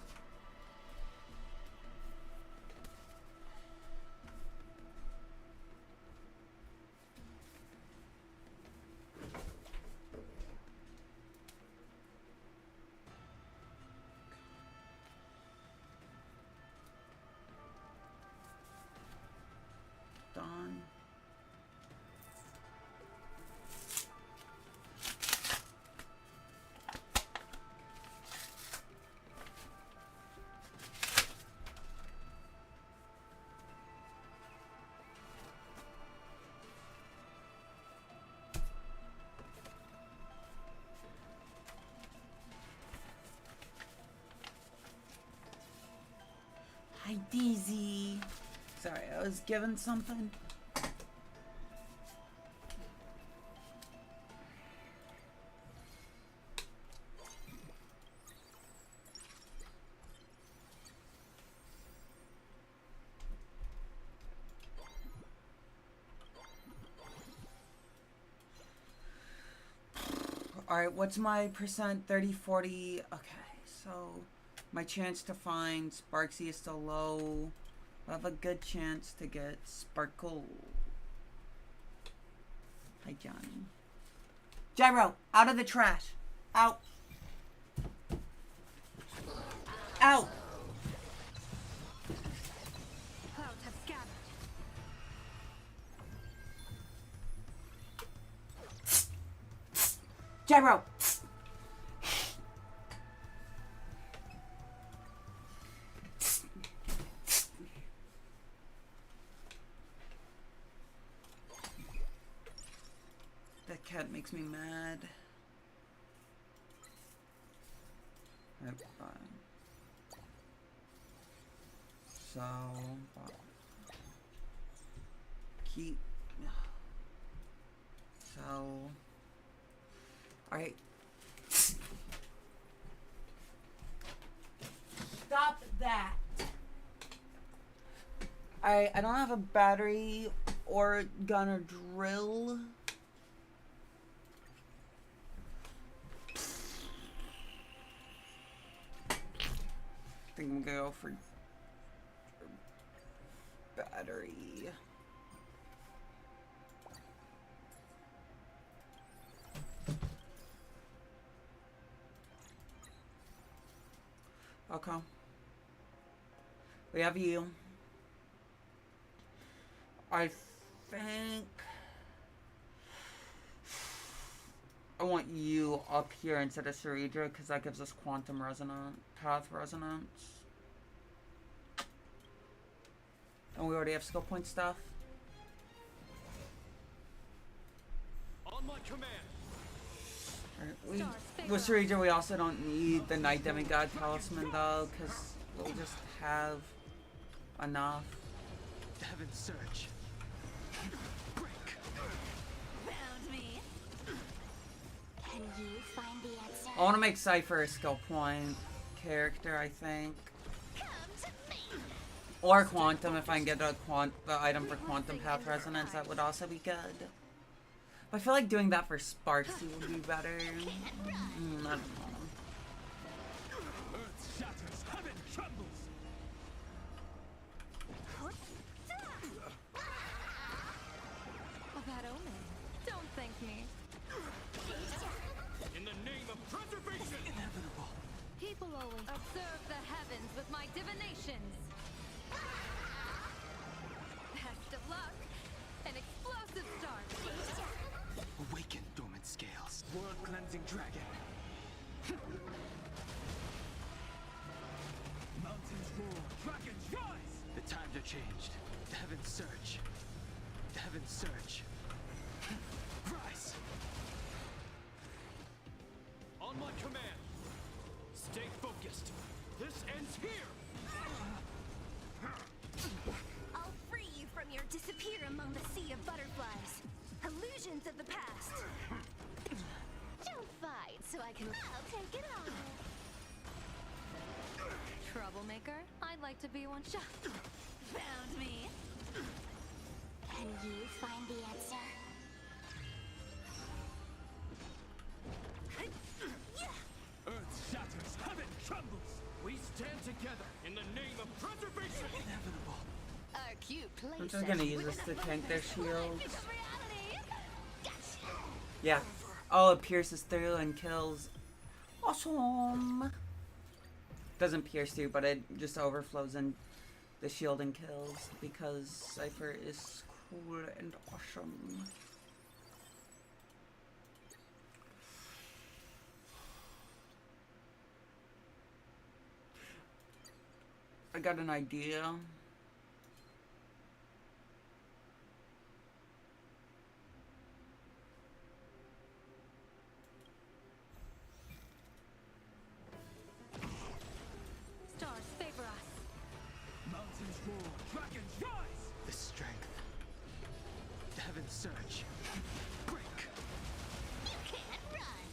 Hi, DZ. Sorry, I was given something. Alright, what's my percent? 30, 40. Okay, so my chance to find Sparksy is still low. I have a good chance to get Sparkle. Hi, Johnny. Gyro, out of the trash. Out. Out. Clouds have scattered. Gyro. That cat makes me mad. Alright, fine. So, keep. So, alright. Stop that. I don't have a battery or gun or drill. I think I'm gonna go for battery. Okay. We have you. I think I want you up here instead of Ceredra because that gives us quantum resonance, path resonance. And we already have skill point stuff. On my command. Right, with Ceredra, we also don't need the Night Demigod Talisman though, because we'll just have enough. Heaven's Search. Break. Found me. Can you find the answer? I want to make Cypher a skill point character, I think. Come to me. Or Quantum, if I can get the item for Quantum Path Resonance, that would also be good. But I feel like doing that for Sparksy would be better. I don't know. Earth shatters, heaven trembles. A bad omen. Don't thank me. In the name of preservation. Inevitable. People always observe the heavens with my divinations. Best of luck. An explosive start. Awaken dormant scales. World cleansing dragon. Mountains roar, dragons rise. The times are changed. The heavens surge. The heavens surge. Rise. On my command. Stay focused. This ends here. I'll free you from your disappear among the sea of butterflies. Illusions of the past. Don't fight so I can... I'll take it on. Troublemaker? I'd like to be one shot. Found me. Can you find the answer? Earth shatters, heaven trembles. We stand together in the name of preservation. Inevitable. Our cute place. I'm just gonna use this to tank their shields. Yeah. Oh, it pierces through and kills. Awesome. Doesn't pierce through, but it just overflows in the shield and kills because Cypher is cool and awesome. I got an idea. Stars favor us. Mountains Mountains roar, dragons rise! The strength. The heavens surge. Break! You can't run!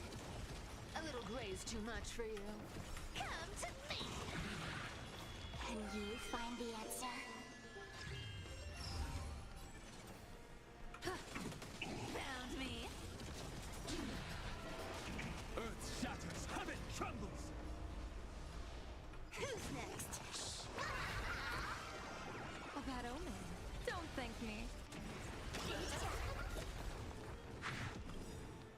A little gray's too much for you. Come to me! Can you find the answer? Found me! Earth shatters, heaven trembles! Who's next? A bad omen. Don't thank me.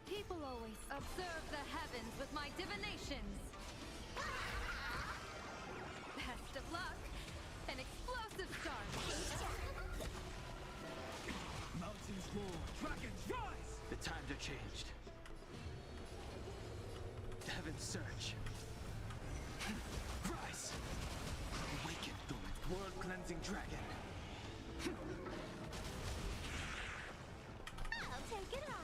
People always observe the heavens with my divinations. Best of luck. An explosive start. Mountains roar, dragons rise! The times are changed. The heavens surge. Rise! Awaken, dormant, world-cleansing dragon. I'll take it all.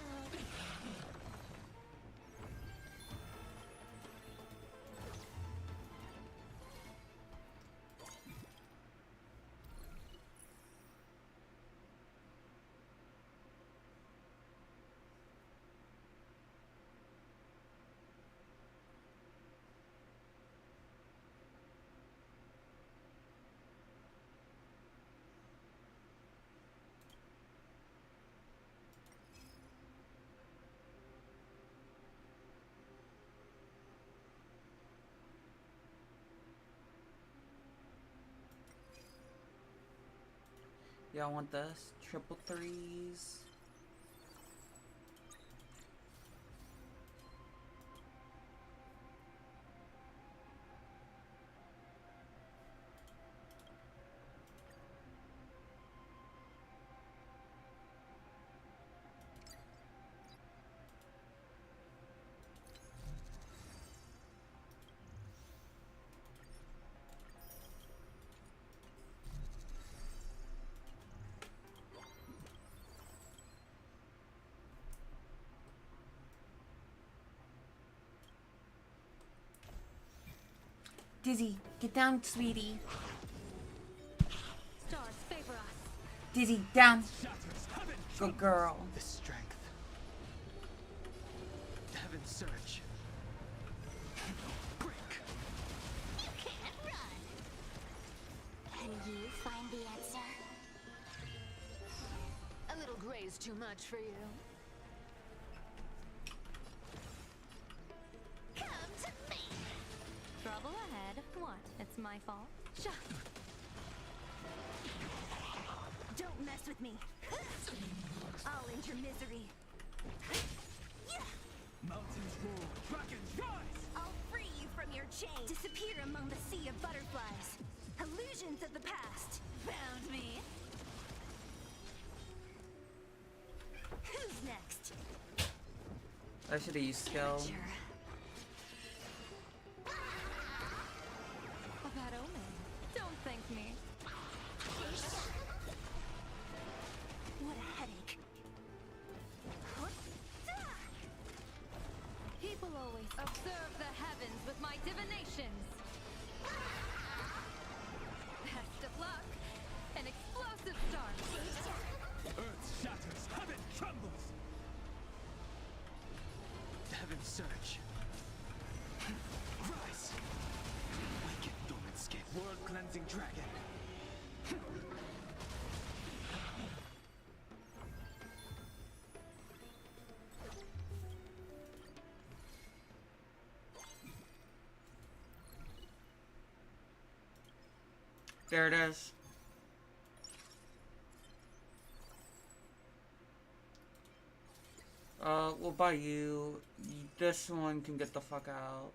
Y'all want this? Triple threes. Dizzy, get down, sweetie. Stars favor us. Dizzy, down. Shatters, heaven Good girl. The strength. The heavens surge. Break! You can't run! Can you find the answer? A little gray's too much for you. Come to me! Trouble ahead. What? It's my fault? Sha. Don't mess with me! I'll end your misery! Mountains roar, dragons rise! I'll free you from your chains! Disappear among the sea of butterflies! Illusions of the past! Found me! Who's next? I should have used skill. A bad omen. Don't thank me. What a headache! People always observe the heavens with my divinations. Best of luck. An explosive start. Earth shatters, heaven trembles! The heavens surge. Rise! Awaken, dormant skin, world-cleansing dragon. There it is. We'll buy you. This one can get the fuck out.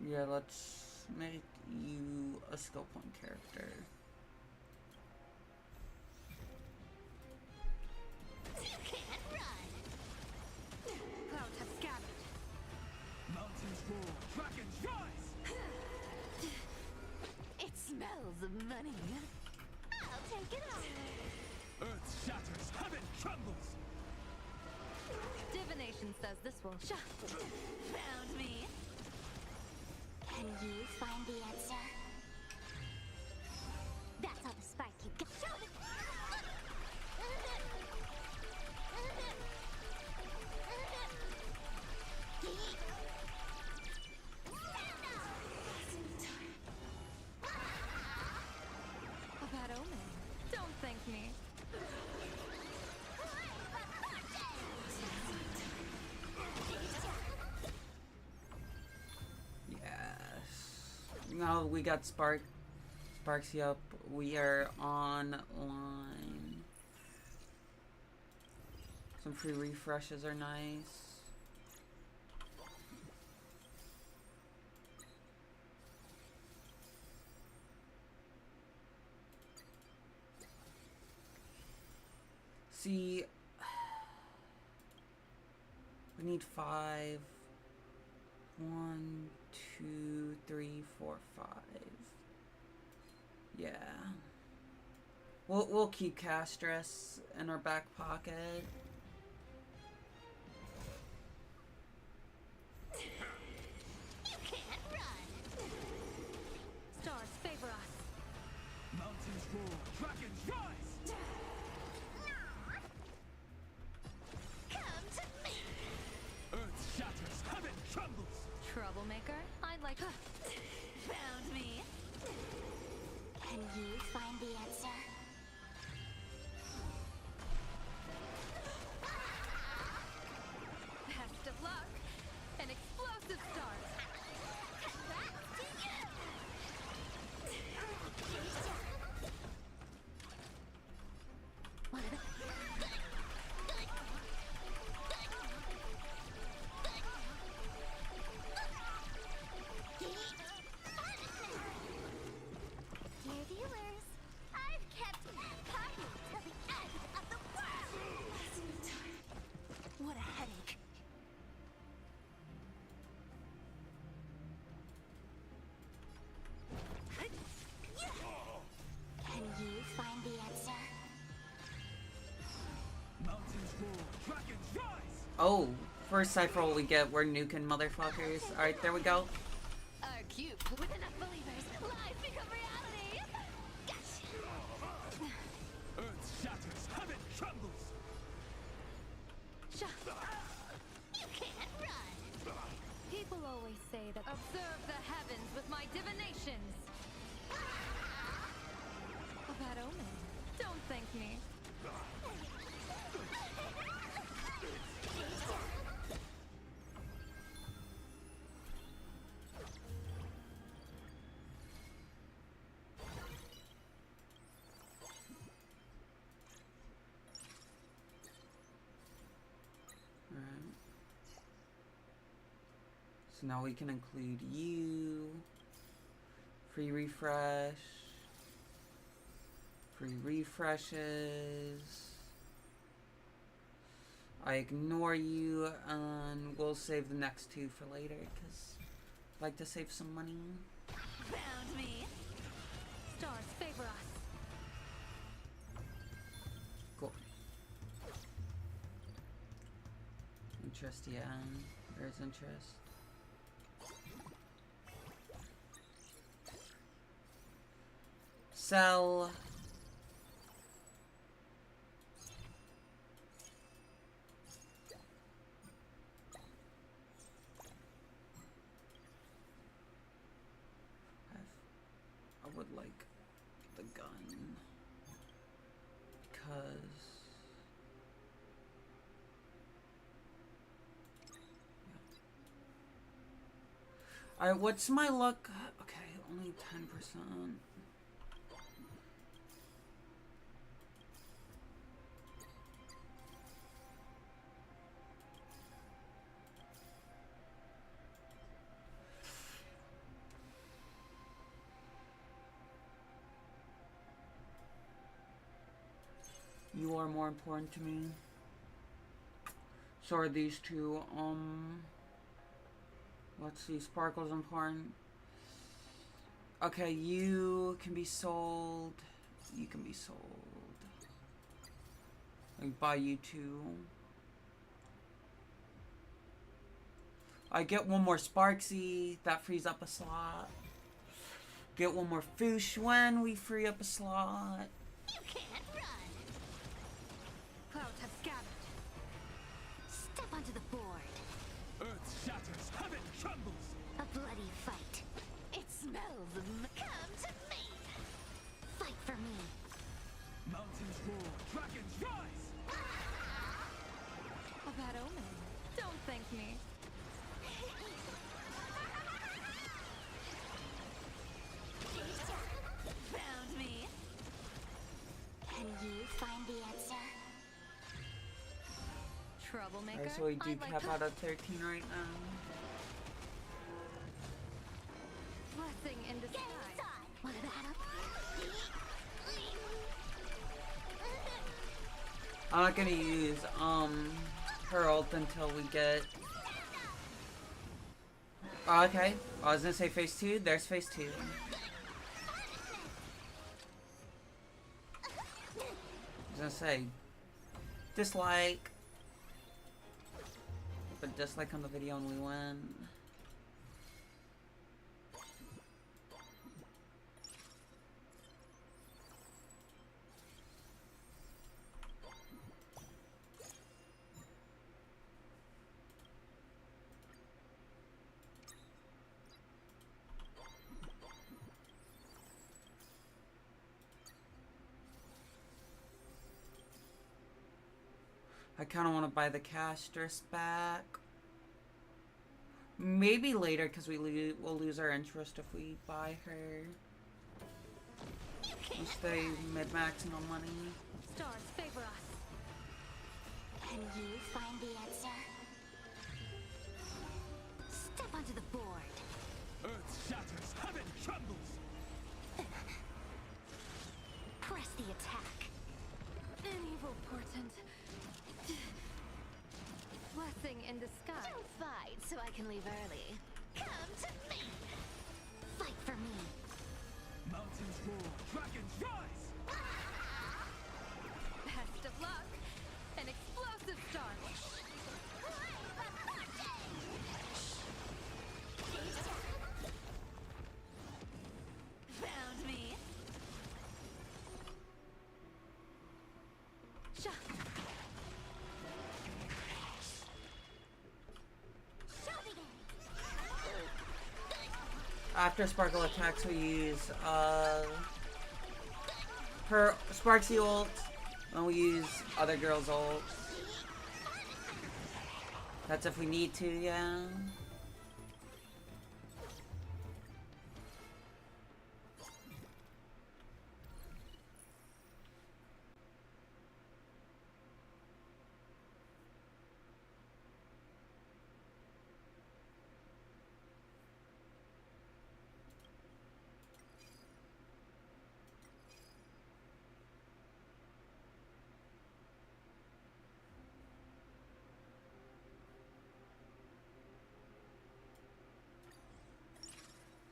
Yeah, let's make you a skill point character. You can't run. Clouds have scattered. Mountains roar, dragons rise! It smells of money. I'll take it all. Earth shatters, heaven trembles! Divination says this will Found me. Can you find the answer? That's all the spark you got. Show it. a bad omen. Don't thank me. Yes. Now we got Sparksy up. We are online. Some free refreshes are nice. See, we need 5. 1, 2, 3, 4, 5. Yeah. We'll keep Castress in our back pocket. You can't run. Stars favor us. Mountains roar, dragons rise! Come to me. Earth shatters, heaven trembles! Troublemaker? I'd like her. Found me. Can you find the answer? Best of luck. An explosive start. Congrats to you. Dear viewers, I've kept party till the end of the world. What a headache. Can you find the answer? Mountains roar, dragons rise! Oh, first cipher we get, we're nuking motherfuckers. Alright, there we go. Our cube. With enough believers, lies become reality. Gotcha. Earth shatters, heaven trembles! You can't run. People always say that observe the heavens with my divinations. A bad omen. Don't thank me. Alright. So now we can include you. Free refresh. Free refreshes. I ignore you, and we'll save the next 2 for later, because I'd like to save some money. Found me. Stars favor us. Cool. Interest, yeah. There's interest. Sell. I would like the gun because alright, what's my luck? Okay, only 10%. You are more important to me. So are these two. Let's see. Sparkle's important. Okay, you can be sold. You can be sold. I buy you two. I get one more Sparksy. That frees up a slot. Get one more Foosh when we free up a slot. You can't run. Clouds have scattered. Step onto the board. Earth shatters, heaven trembles. A bloody fight. It smells of Come to me. fight for me. Mountains roar, dragons rise. A bad omen. Don't thank me. Found me. Can you find the answer? Troublemaker. Alright, so we do I'd like cap to- out at 13 right now. Blessing in disguise. Want to battle? I'm not gonna use her ult until we get. Oh, okay, I was gonna say phase 2. There's phase 2. I was gonna say dislike, but dislike on the video and we win. I kind of want to buy the castress back. Maybe later, because we'll lose our interest if we buy her. We stay mid-maxing on money. Stars favor us. Can you find the answer? Step onto the board. Earth shatters, heaven trembles. Press the attack. An evil portent. Blessing in disguise. Don't fight so I can leave early. Come to me. Fight for me. Mountains roar, dragons rise. Best of luck. An explosive start. Found me. Shah. After Sparkle attacks, we use her Sparksy ult, and we use other girl's ult. That's if we need to, yeah.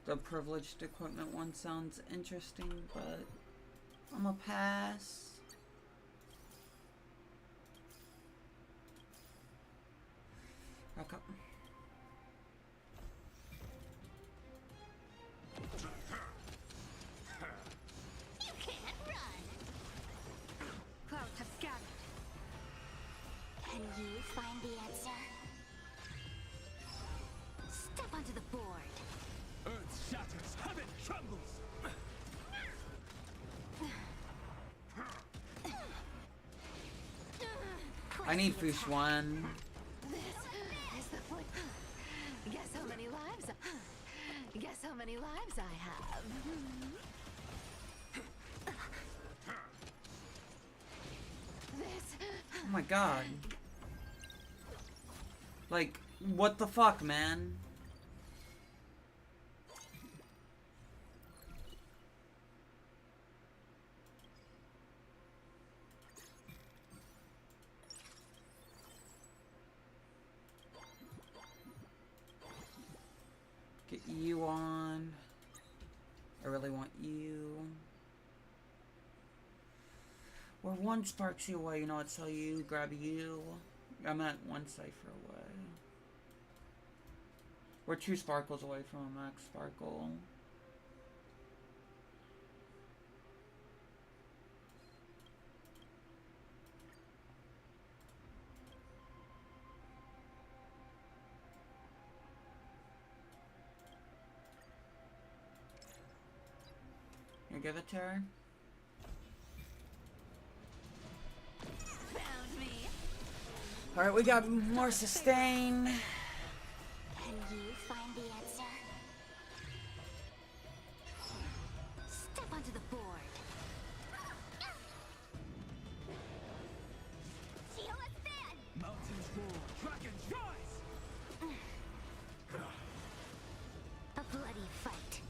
The privileged equipment one sounds interesting, but I'm a pass. Back up. You can't run. Clouds have scattered. Can you find the answer? Step onto the board. Earth shatters, heaven trembles. I need Foosh 1. This is the point. Guess how many lives? Guess how many lives I have? This. Oh my god. Like, what the fuck, man? Get you on. I really want you. We're one Sparksy away, you know what? Tell you, grab you. I'm at one cipher away. We're 2 sparkles away from a max sparkle. You give it to her? Found me. Alright, we got more sustain. Can you find the answer? Step onto the board. Sheila's fan! Mountains roar, dragons rise! A bloody fight.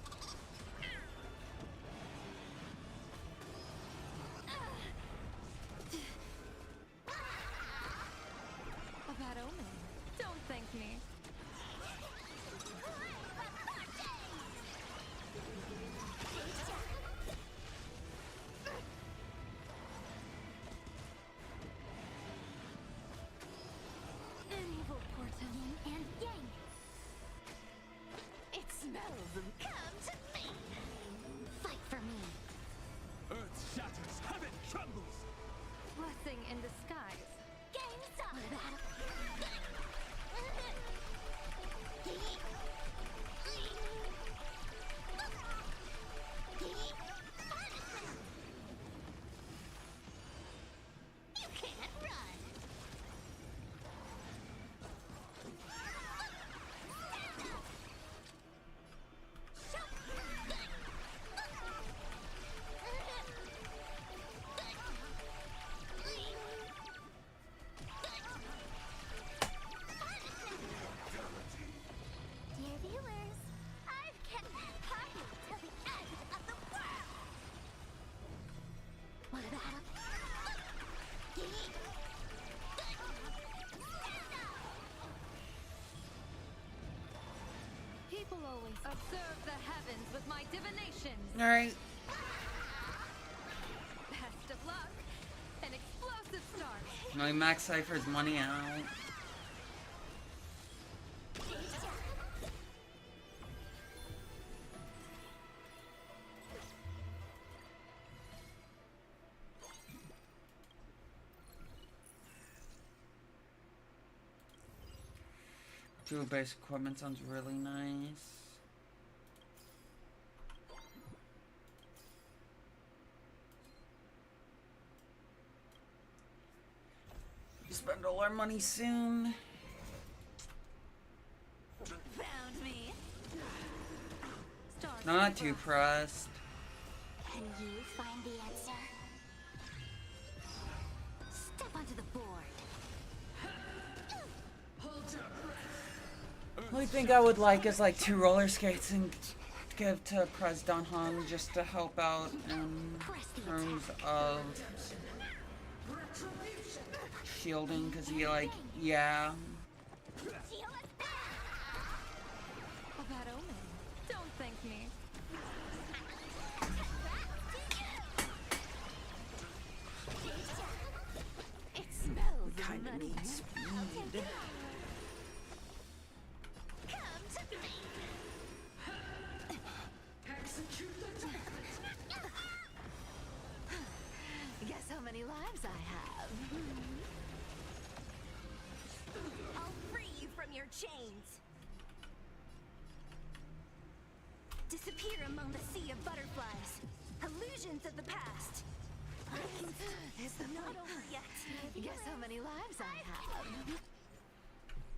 A bad omen. Don't thank me. An evil portent. Yin and yang. It smells and Come to me. Fight for me. Earth shatters, heaven trembles! blessing in disguise. Game's up. You can't run! Dear viewers, I've kept this happy till the end of the world. What about him? People always observe the heavens with my divinations. Alright. Best of luck. An explosive start. My max cipher's money out. Dual base equipment sounds really nice. Spend all our money soon. Found me. Stars No, not above. too pressed. Can you find the answer? Step onto the board. Only thing I would like is like 2 roller skates and give to Prez Dunhong just to help out in terms of shielding, because he like, yeah. A bad omen. Don't thank me. It smells Kind of nutty. need speed. Come to me! Guess how many lives I have. I'll free you from your chains! Disappear among the sea of butterflies. Illusions of the past. Is the Not over yet. Guess how many lives I have.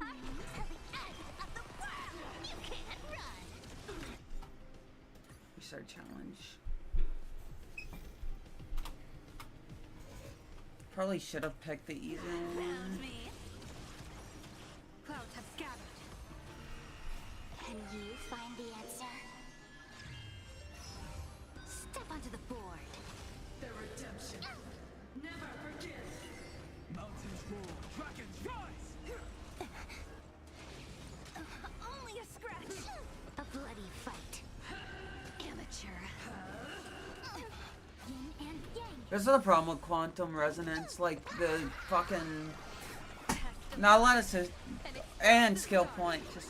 I'm till the end of the world! You can't run! Restart challenge. Probably should have picked the easy Found one. me. Clouds have gathered. Can you find the answer? Step onto the board. Mountains roar, dragons rise! Only a scratch! A This is the problem with quantum resonance, like the fucking not a lot of and skill point. Just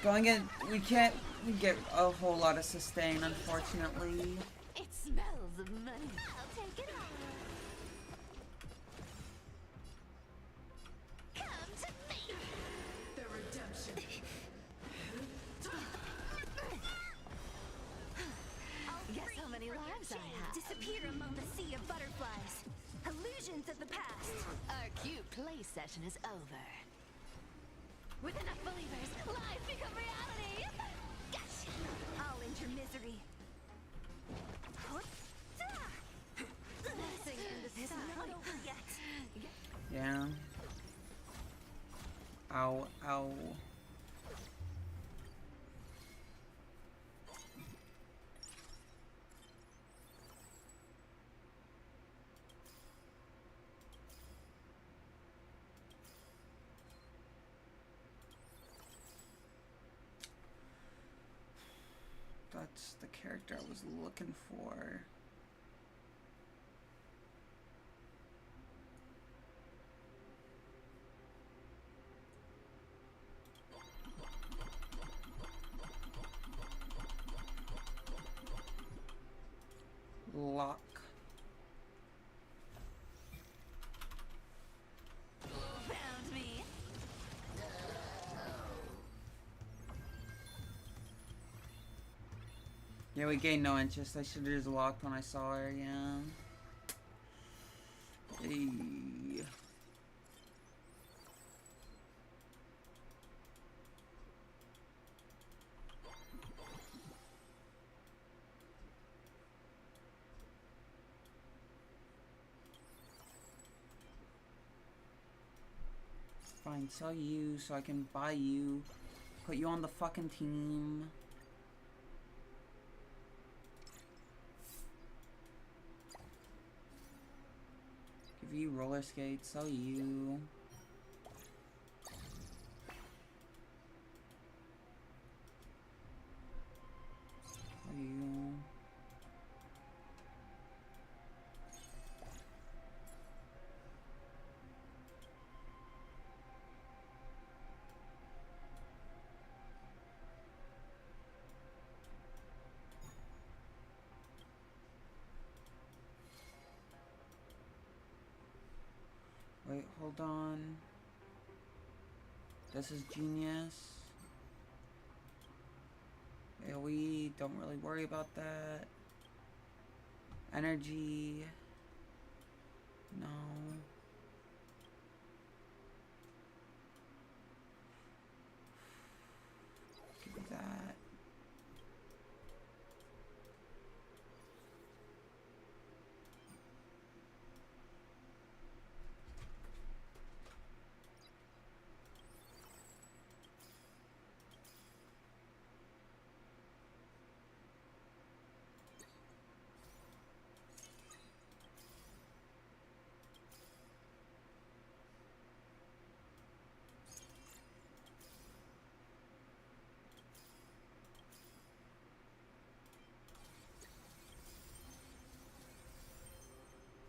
going in, we can't get a whole lot of sustain, unfortunately. It smells of money. I'll take it all. Come to me. The redemption. Guess how many lives I have. Disappear among the sea of butterflies. Illusions of the past. Our cute play session is over. With enough believers, lies become reality. Gotcha. I'll end your misery. Nothing in the It's not over yet. Yeah. Ow, ow. That's the character I was looking for. Lock. Found me. Yeah, we gained no interest. I should have just locked when I saw her, yeah. Hey. Fine, sell you so I can buy you. Put you on the fucking team. Give you roller skates, sell you. Sell you. Wait, hold on. This is genius. AoE, don't really worry about that. Energy. No. Give me that.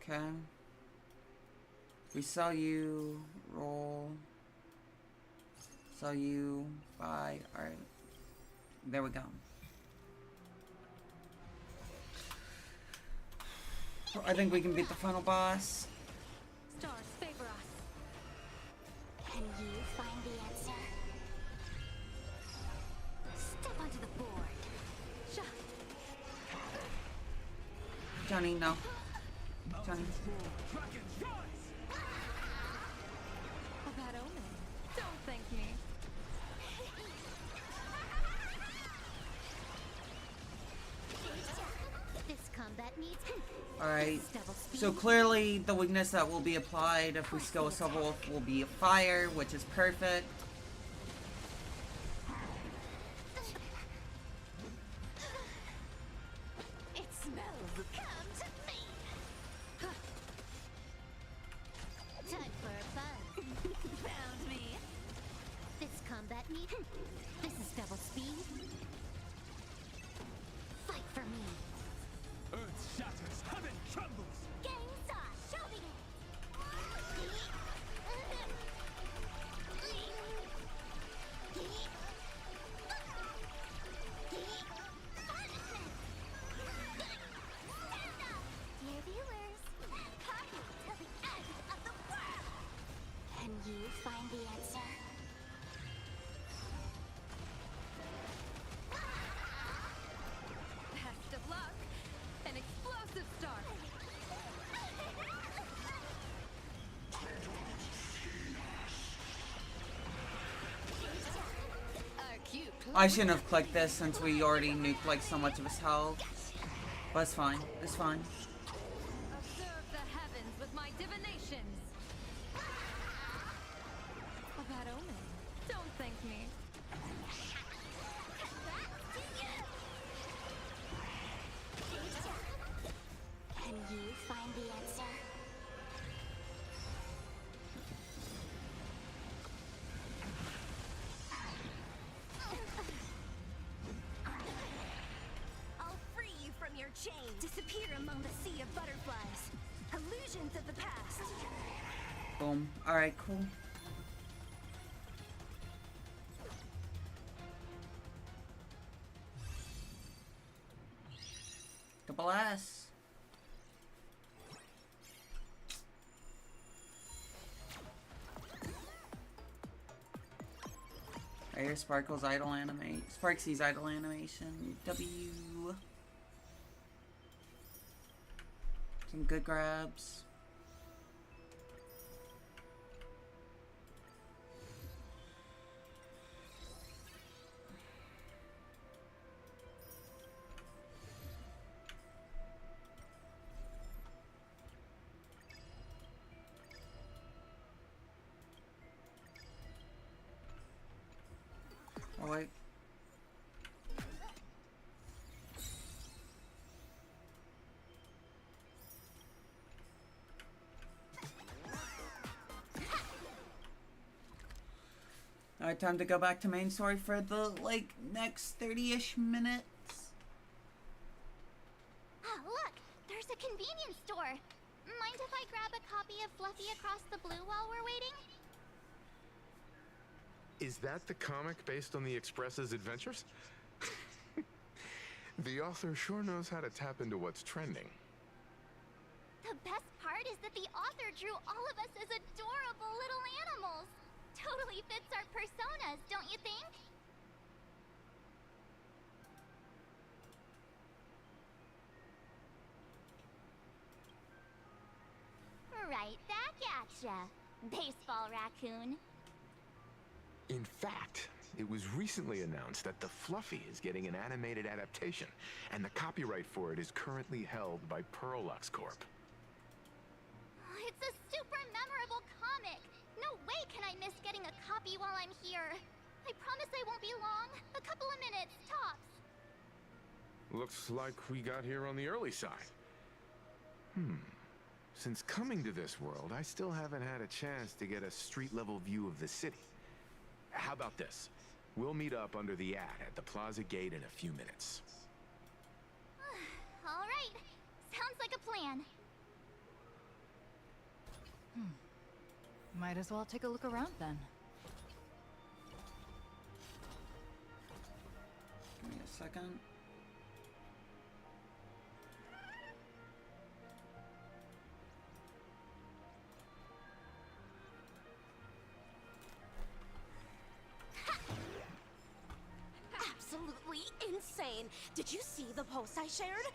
Okay. We sell you, roll. Sell you, buy. Alright. There we go. I think we can beat the final boss. Stars favor us. Can you find the answer? Step onto the board. Johnny, no. Johnny. A bad omen. Don't thank me. This combat needs. Alright. So clearly the weakness that will be applied if we skill a Silverwolf will be a fire, which is perfect. It smells. Come to me. Time for fun. Found me. This combat needs. This is double speed. Fight for me. Earth shatters, heaven trembles. Get I shouldn't have clicked this since we already nuked like so much of his health. But it's fine. It's fine. Observe the heavens with my divinations. A bad omen. Don't thank me. Can you find the answer? I'll free you from your chains. Disappear among the sea of butterflies. Illusions of the past. Boom. Alright, cool. Double S. Air Sparkle's idle animate. Sparksy's idle animation. W. Some good grabs. Oh wait. Alright, time to go back to main story for the, like, next 30-ish minutes. Ah, look! There's a convenience store! Mind if I grab a copy of Fluffy Across the Blue while we're waiting? Is that the comic based on the Express's adventures? The author sure knows how to tap into what's trending. The best part is that the author drew all of us as adorable little animals! Totally fits our personas, don't you think? Right back at ya, baseball raccoon. In fact, it was recently announced that the Fluffy is getting an animated adaptation, and the copyright for it is currently held by Pearlux Corp. It's a super memorable comic! No way can I miss getting a copy while I'm here. I promise I won't be long. A couple of minutes, tops. Looks like we got here on the early side. Since coming to this world, I still haven't had a chance to get a street-level view of the city. How about this? We'll meet up under the ad at the Plaza Gate in a few minutes. All right. Sounds like a plan. Might as well take a look around then. Give me a second. Absolutely insane. Did you see the post I shared?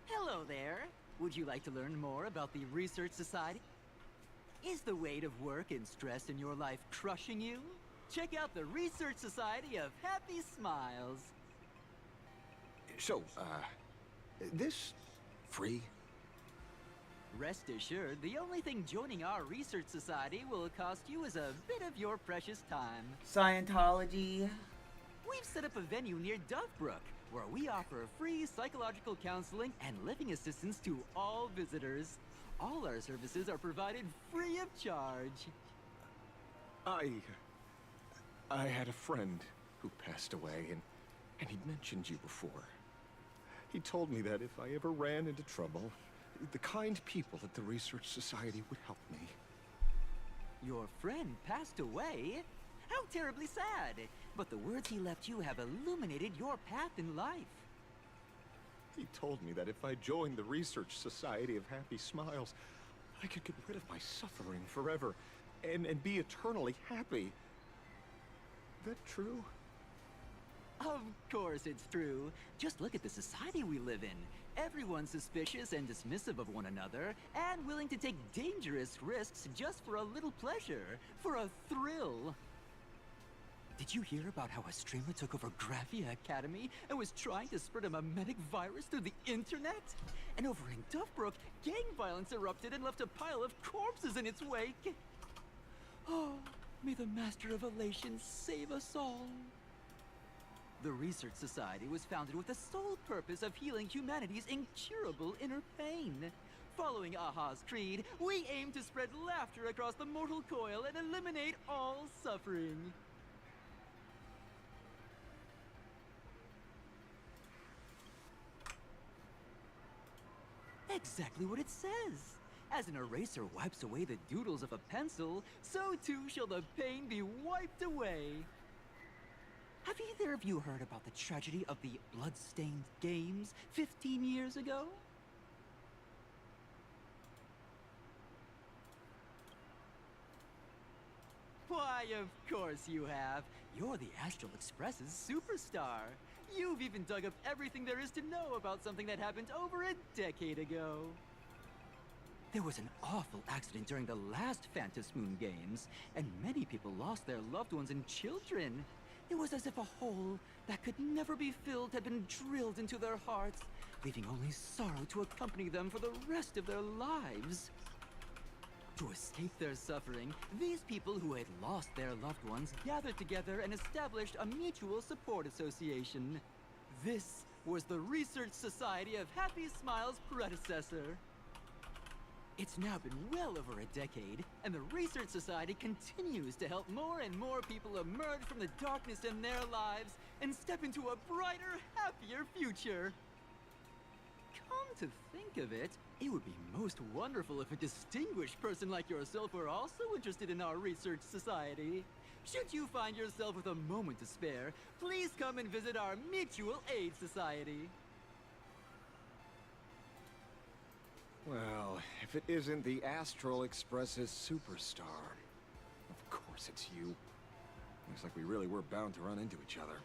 Hello there. Would you like to learn more about the Research Society? Is the weight of work and stress in your life crushing you? Check out the Research Society of Happy Smiles. So, this free? Rest assured, the only thing joining our Research Society will cost you is a bit of your precious time. Scientology. We've set up a venue near Dovebrook, where we offer free psychological counseling and living assistance to all visitors. All our services are provided free of charge. I had a friend who passed away, and he'd mentioned you before. He told me that if I ever ran into trouble, the kind people at the Research Society would help me. Your friend passed away? How terribly sad. But the words he left you have illuminated your path in life. He told me that if I joined the Research Society of Happy Smiles, I could get rid of my suffering forever and be eternally happy. That true? Of course it's true. Just look at the society we live in. Everyone's suspicious and dismissive of one another, and willing to take dangerous risks just for a little pleasure, for a thrill. Did you hear about how a streamer took over Graphia Academy and was trying to spread a memetic virus through the internet? And over in Duffbrook, gang violence erupted and left a pile of corpses in its wake. Oh, may the Master of Elation save us all. The Research Society was founded with the sole purpose of healing humanity's incurable inner pain. Following Aha's creed, we aim to spread laughter across the mortal coil and eliminate all suffering. Exactly what it says. As an eraser wipes away the doodles of a pencil, so too shall the pain be wiped away. Have either of you heard about the tragedy of the Bloodstained Games 15 years ago? Why, of course you have. You're the Astral Express's superstar. You've even dug up everything there is to know about something that happened over a decade ago. There was an awful accident during the last Phantom Moon Games, and many people lost their loved ones and children. It was as if a hole that could never be filled had been drilled into their hearts, leaving only sorrow to accompany them for the rest of their lives. To escape their suffering, these people who had lost their loved ones gathered together and established a mutual support association. This was the Research Society of Happy Smiles' predecessor. It's now been well over a decade, and the Research Society continues to help more and more people emerge from the darkness in their lives and step into a brighter, happier future. Come to think of it, it would be most wonderful if a distinguished person like yourself were also interested in our Research Society. Should you find yourself with a moment to spare, please come and visit our Mutual Aid Society. Well, if it isn't the Astral Express's superstar. Of course it's you. Looks like we really were bound to run into each other.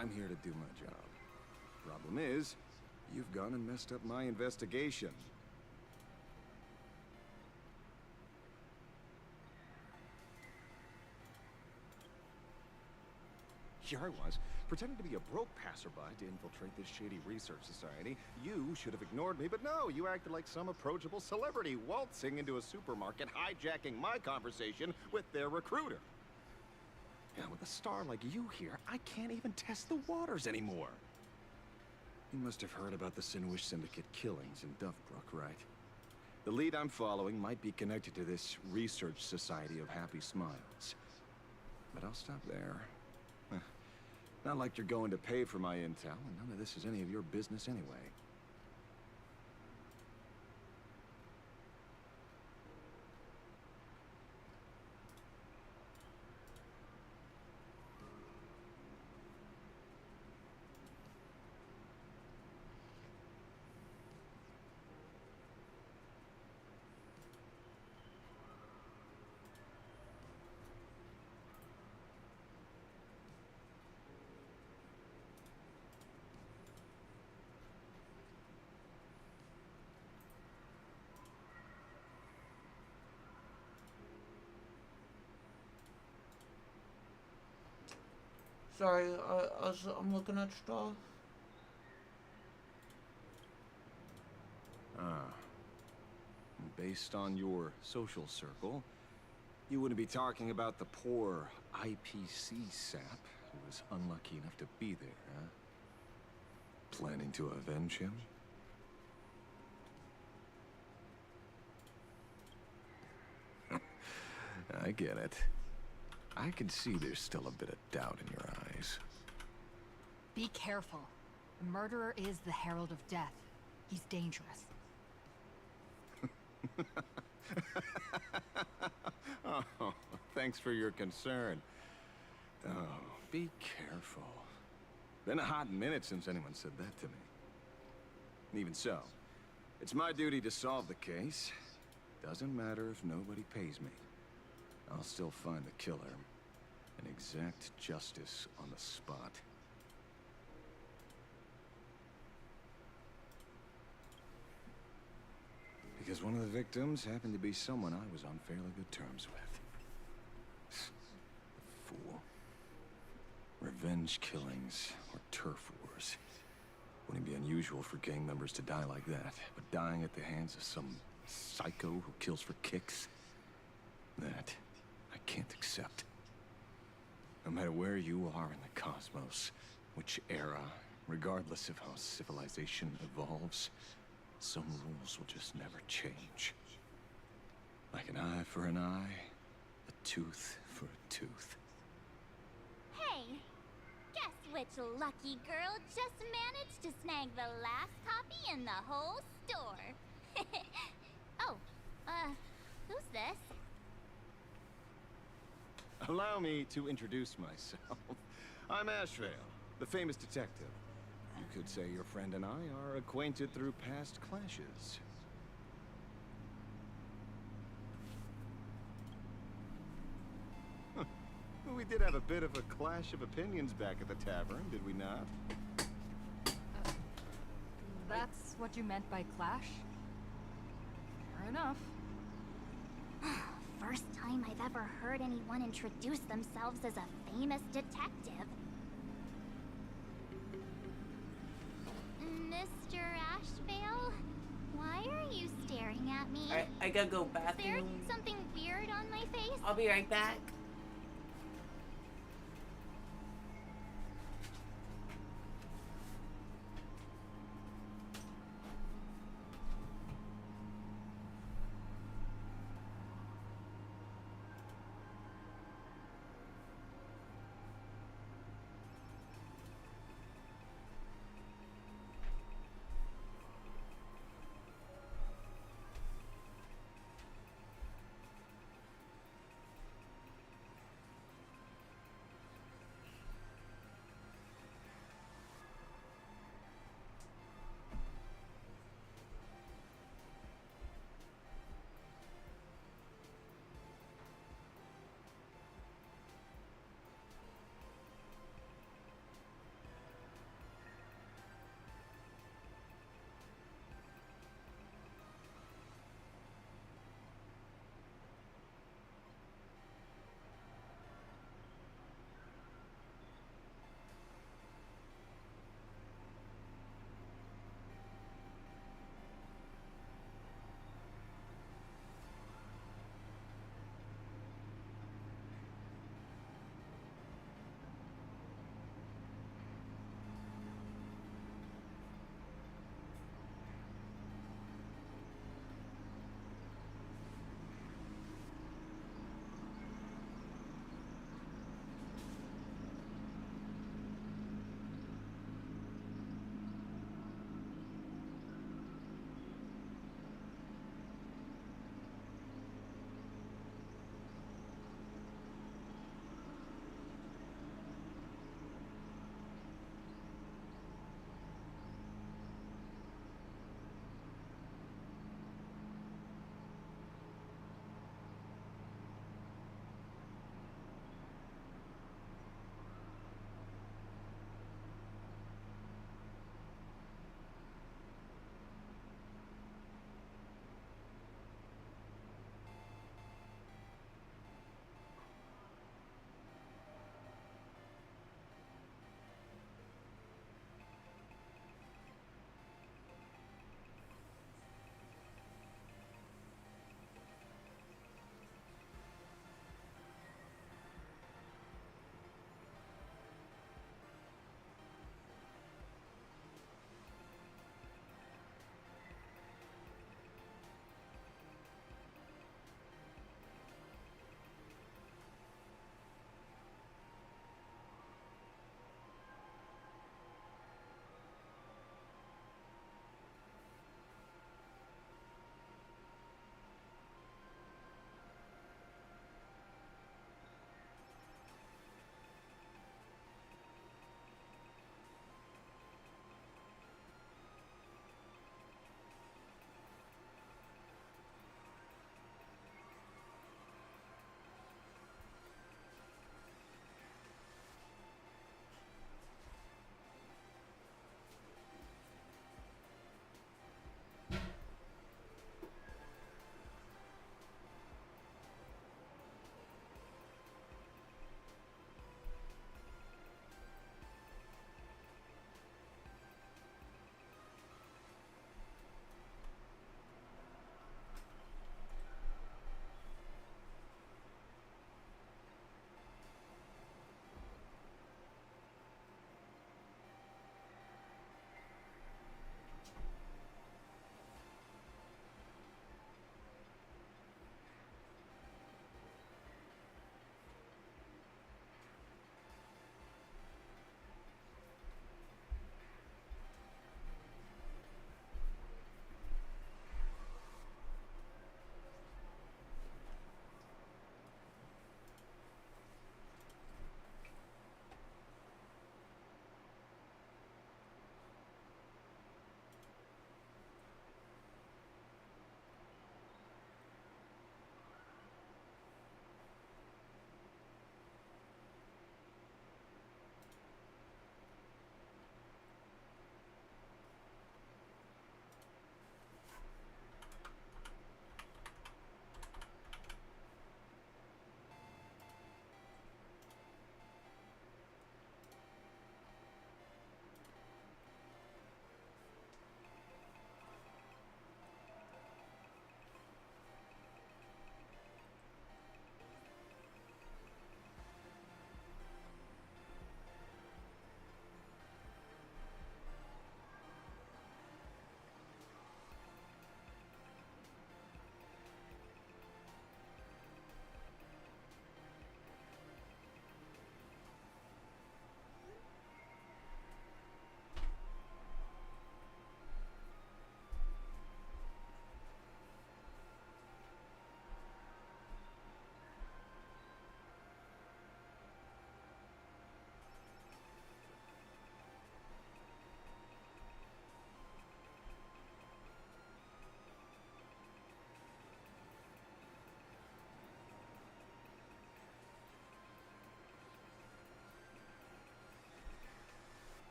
I'm here to do my job. Problem is, you've gone and messed up my investigation. Here I was, pretending to be a broke passerby to infiltrate this shady research society. You should have ignored me, but no, you acted like some approachable celebrity waltzing into a supermarket, hijacking my conversation with their recruiter. And with a star like you here, I can't even test the waters anymore. You must have heard about the Sinuish Syndicate killings in Duffbrook, right? The lead I'm following might be connected to this Research Society of Happy Smiles. But I'll stop there. Not like you're going to pay for my intel, and none of this is any of your business anyway. Sorry, I'm looking at stuff. Based on your social circle, you wouldn't be talking about the poor IPC sap who was unlucky enough to be there, huh? Planning to avenge him? I get it. I can see there's still a bit of doubt in your eyes. Be careful. The murderer is the Herald of Death. He's dangerous. Oh, thanks for your concern. Oh, be careful. Been a hot minute since anyone said that to me. Even so, it's my duty to solve the case. Doesn't matter if nobody pays me. I'll still find the killer. and exact justice on the spot. Because one of the victims happened to be someone I was on fairly good terms with. Fool. Revenge killings or turf wars. Wouldn't be unusual for gang members to die like that, but dying at the hands of some psycho who kills for kicks? That I can't accept. No matter where you are in the cosmos, which era, regardless of how civilization evolves, some rules will just never change. Like an eye for an eye, a tooth for a tooth. Hey, guess which lucky girl just managed to snag the last copy in the whole store? Oh, who's this? Allow me to introduce myself. I'm Ashvale, the famous detective. You could say your friend and I are acquainted through past clashes. Huh. We did have a bit of a clash of opinions back at the tavern, did we not? That's what you meant by clash? Fair enough. First time I've ever heard anyone introduce themselves as a famous detective. Mr. Ashvale? Why are you staring at me? I gotta go Is there bathroom. something weird on my face? I'll be right back.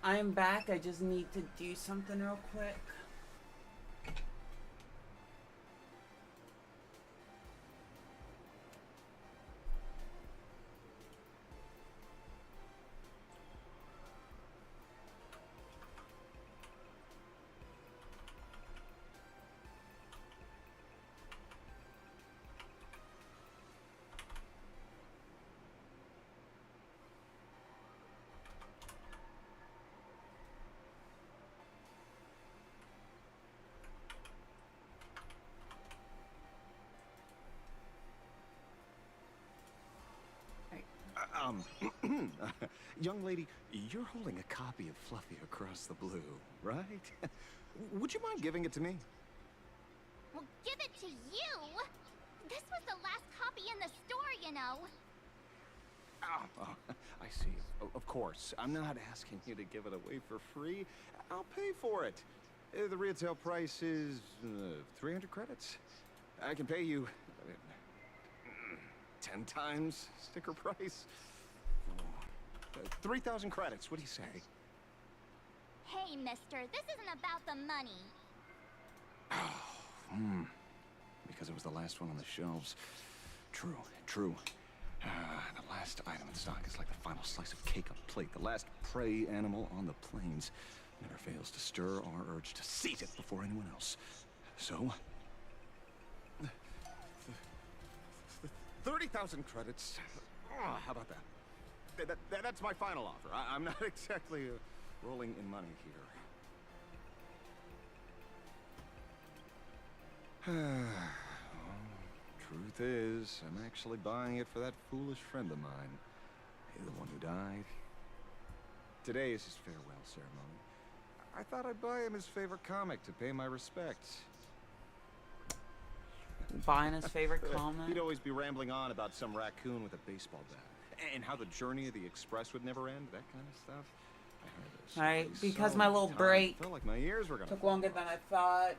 I'm back. I just need to do something real quick. Young lady, you're holding a copy of Fluffy Across the Blue, right? Would you mind giving it to me? Well, give it to you? This was the last copy in the store, you know. Oh, I see. Of course. I'm not asking you to give it away for free. I'll pay for it. The retail price is 300 credits. I can pay you 10 times sticker price. 3,000 credits. What do you say? Hey, mister, this isn't about the money. Because it was the last one on the shelves. True, true. The last item in stock is like the final slice of cake on the plate. The last prey animal on the plains never fails to stir our urge to seize it before anyone else. So, 30,000 credits. How about that? That's my final offer. I'm not exactly rolling in money here. Truth is, I'm actually buying it for that foolish friend of mine. The one who died. Today is his farewell ceremony. I thought I'd buy him his favorite comic to pay my respects. Buying his favorite comic? He'd always be rambling on about some raccoon with a baseball bat. And how the journey of the express would never end, that kind of stuff. Right, because my little break felt like my ears were gonna took longer than I thought.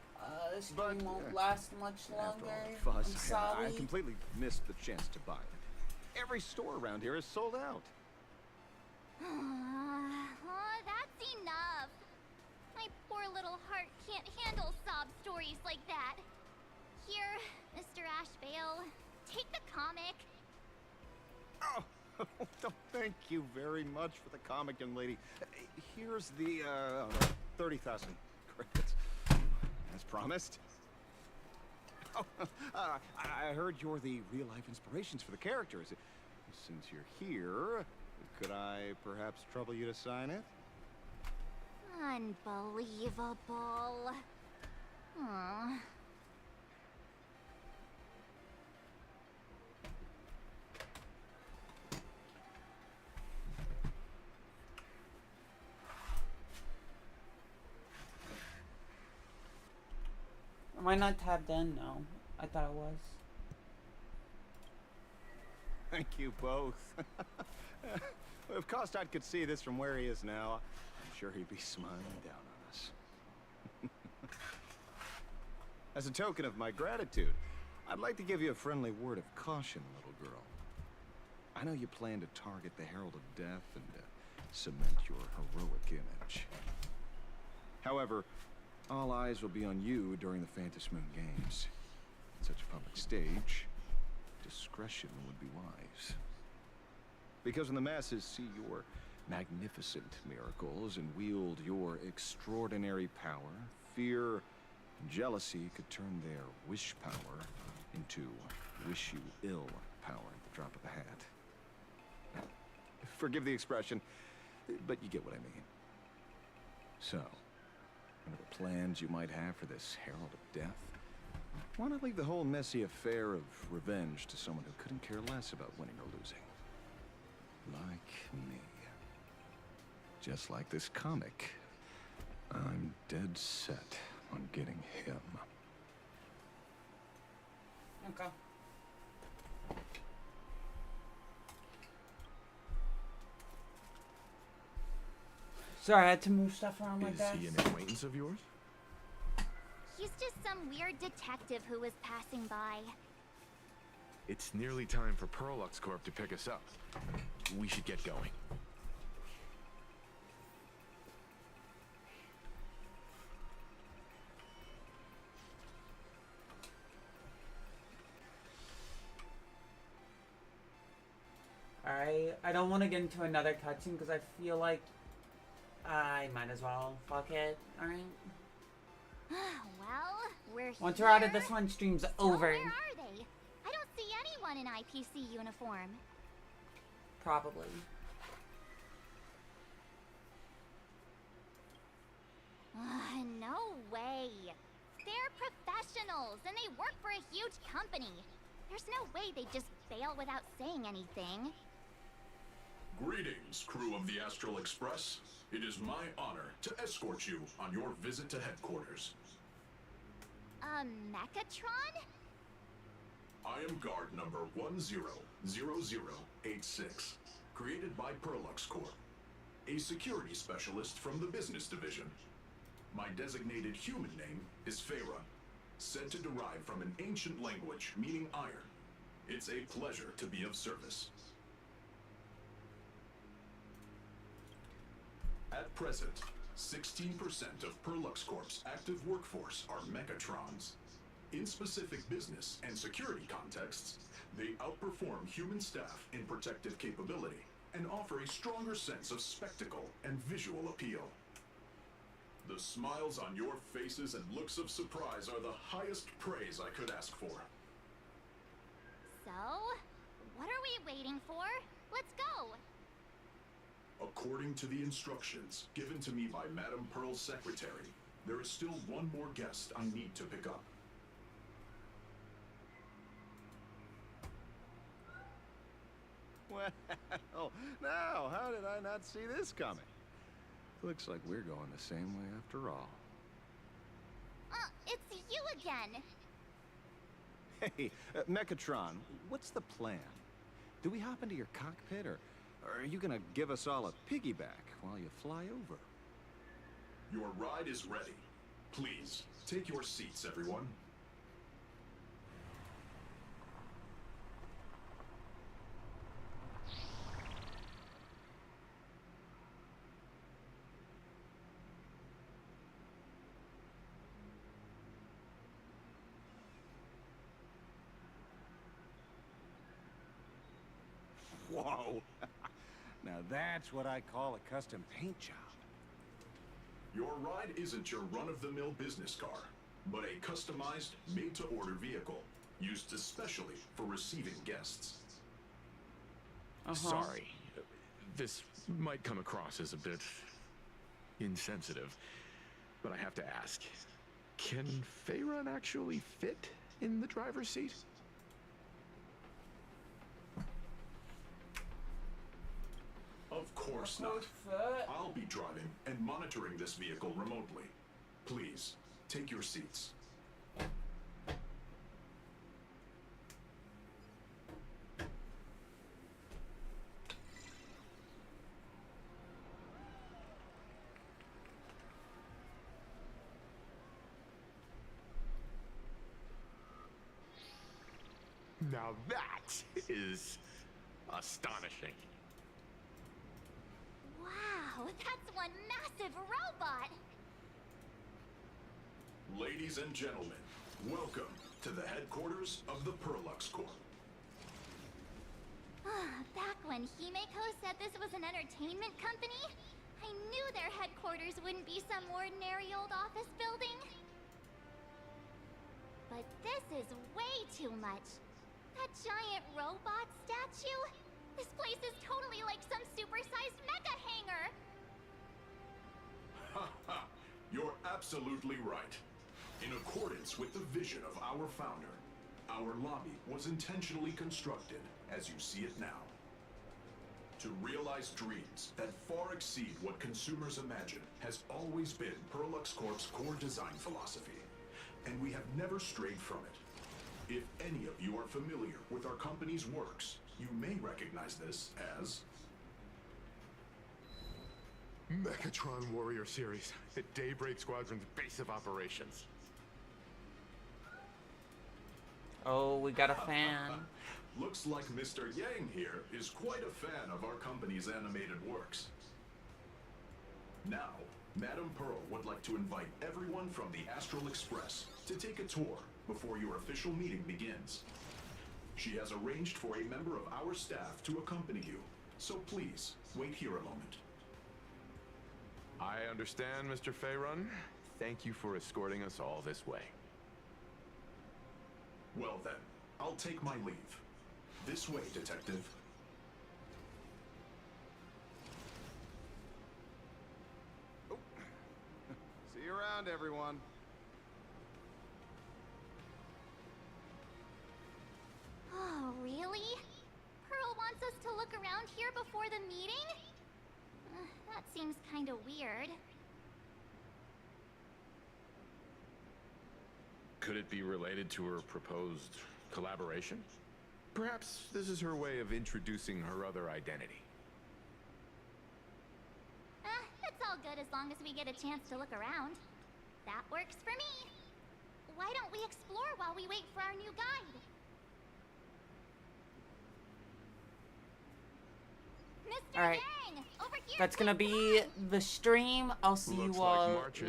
This stream won't last much After longer. all the I'm fuss, sorry. I completely missed the chance to buy it. Every store around here is sold out. Oh, that's enough. My poor little heart can't handle sob stories like that. Here, Mr. Ashbale, take the comic. Oh, thank you very much for the comic, young lady. Here's the 30,000 credits, as promised. Oh, I heard you're the real-life inspirations for the characters. Since you're here, could I perhaps trouble you to sign it? Unbelievable. Aww. Am I not tabbed in? No. I thought it was. Thank you both. If Kostad could see this from where he is now, I'm sure he'd be smiling down on us. As a token of my gratitude, I'd like to give you a friendly word of caution, little girl. I know you plan to target the Herald of Death and cement your heroic image. However, all eyes will be on you during the Phantom Moon Games. On such a public stage, discretion would be wise. Because when the masses see your magnificent miracles and wield your extraordinary power, fear and jealousy could turn their wish power into wish you ill power at the drop of a hat. Forgive the expression, but you get what I mean. So, whatever plans you might have for this Herald of Death, why not leave the whole messy affair of revenge to someone who couldn't care less about winning or losing? Like me. Just like this comic. I'm dead set on getting him. Okay. Sorry, I had to move stuff around my desk. Is he an acquaintance of yours? He's just some weird detective who was passing by. It's nearly time for Perlux Corp to pick us up. We should get going. I don't want to get into another cutscene because I feel like I might as well. Fuck it. Alright. Well, we're Once here. we're out of this one, stream's over. Where are they? I don't see anyone in IPC uniform. Probably. No way. They're professionals, and they work for a huge company. There's no way they'd just bail without saying anything. Greetings, crew of the Astral Express. It is my honor to escort you on your visit to headquarters. Mechatron? I am guard number 100086, created by Perlux Corp, a security specialist from the business division. My designated human name is Feyre, said to derive from an ancient language meaning iron. It's a pleasure to be of service. At present, 16% of Perlux Corp's active workforce are Mechatrons. In specific business and security contexts, they outperform human staff in protective capability and offer a stronger sense of spectacle and visual appeal. The smiles on your faces and looks of surprise are the highest praise I could ask for. So, what are we waiting for? Let's go! According to the instructions given to me by Madame Pearl's secretary, there is still one more guest I need to pick up. Well, now, how did I not see this coming? Looks like we're going the same way after all. It's you again! Hey, Mechatron, what's the plan? Do we hop into your cockpit, or are you gonna give us all a piggyback while you fly over? Your ride is ready. Please, take your seats, everyone. Whoa! Now that's what I call a custom paint job. Your ride isn't your run-of-the-mill business car, but a customized, made-to-order vehicle, used especially for receiving guests. Sorry. This might come across as a bit insensitive, but I have to ask. Can Feyre actually fit in the driver's seat? Of course not. I'll be driving and monitoring this vehicle remotely. Please, take your seats. Now that is astonishing. Wow, that's one massive robot! Ladies and gentlemen, welcome to the headquarters of the Perlux Corp. Back when Himeko said this was an entertainment company, I knew their headquarters wouldn't be some ordinary old office building. But this is way too much. That giant robot statue? This place is totally like some supersized mecha hangar! Ha ha! You're absolutely right. In accordance with the vision of our founder, our lobby was intentionally constructed as you see it now. To realize dreams that far exceed what consumers imagine has always been Perlux Corp's core design philosophy, and we have never strayed from it. If any of you are familiar with our company's works, you may recognize this as Mechatron Warrior Series at Daybreak Squadron's base of operations. Oh, we got a fan. Looks like Mr. Yang here is quite a fan of our company's animated works. Now, Madame Pearl would like to invite everyone from the Astral Express to take a tour before your official meeting begins. She has arranged for a member of our staff to accompany you, So please, wait here a moment. I understand, Mr. Faerun. Thank you for escorting us all this way. Well then, I'll take my leave. This way, Detective. See you around, everyone. Oh, really? Pearl wants us to look around here before the meeting? That seems kinda weird. Could it be related to her proposed collaboration? Perhaps this is her way of introducing her other identity. It's all good as long as we get a chance to look around. That works for me. Why don't we explore while we wait for our new guide? Mr. All right. Yang, over here. That's gonna be the stream. I'll see Looks you like all March is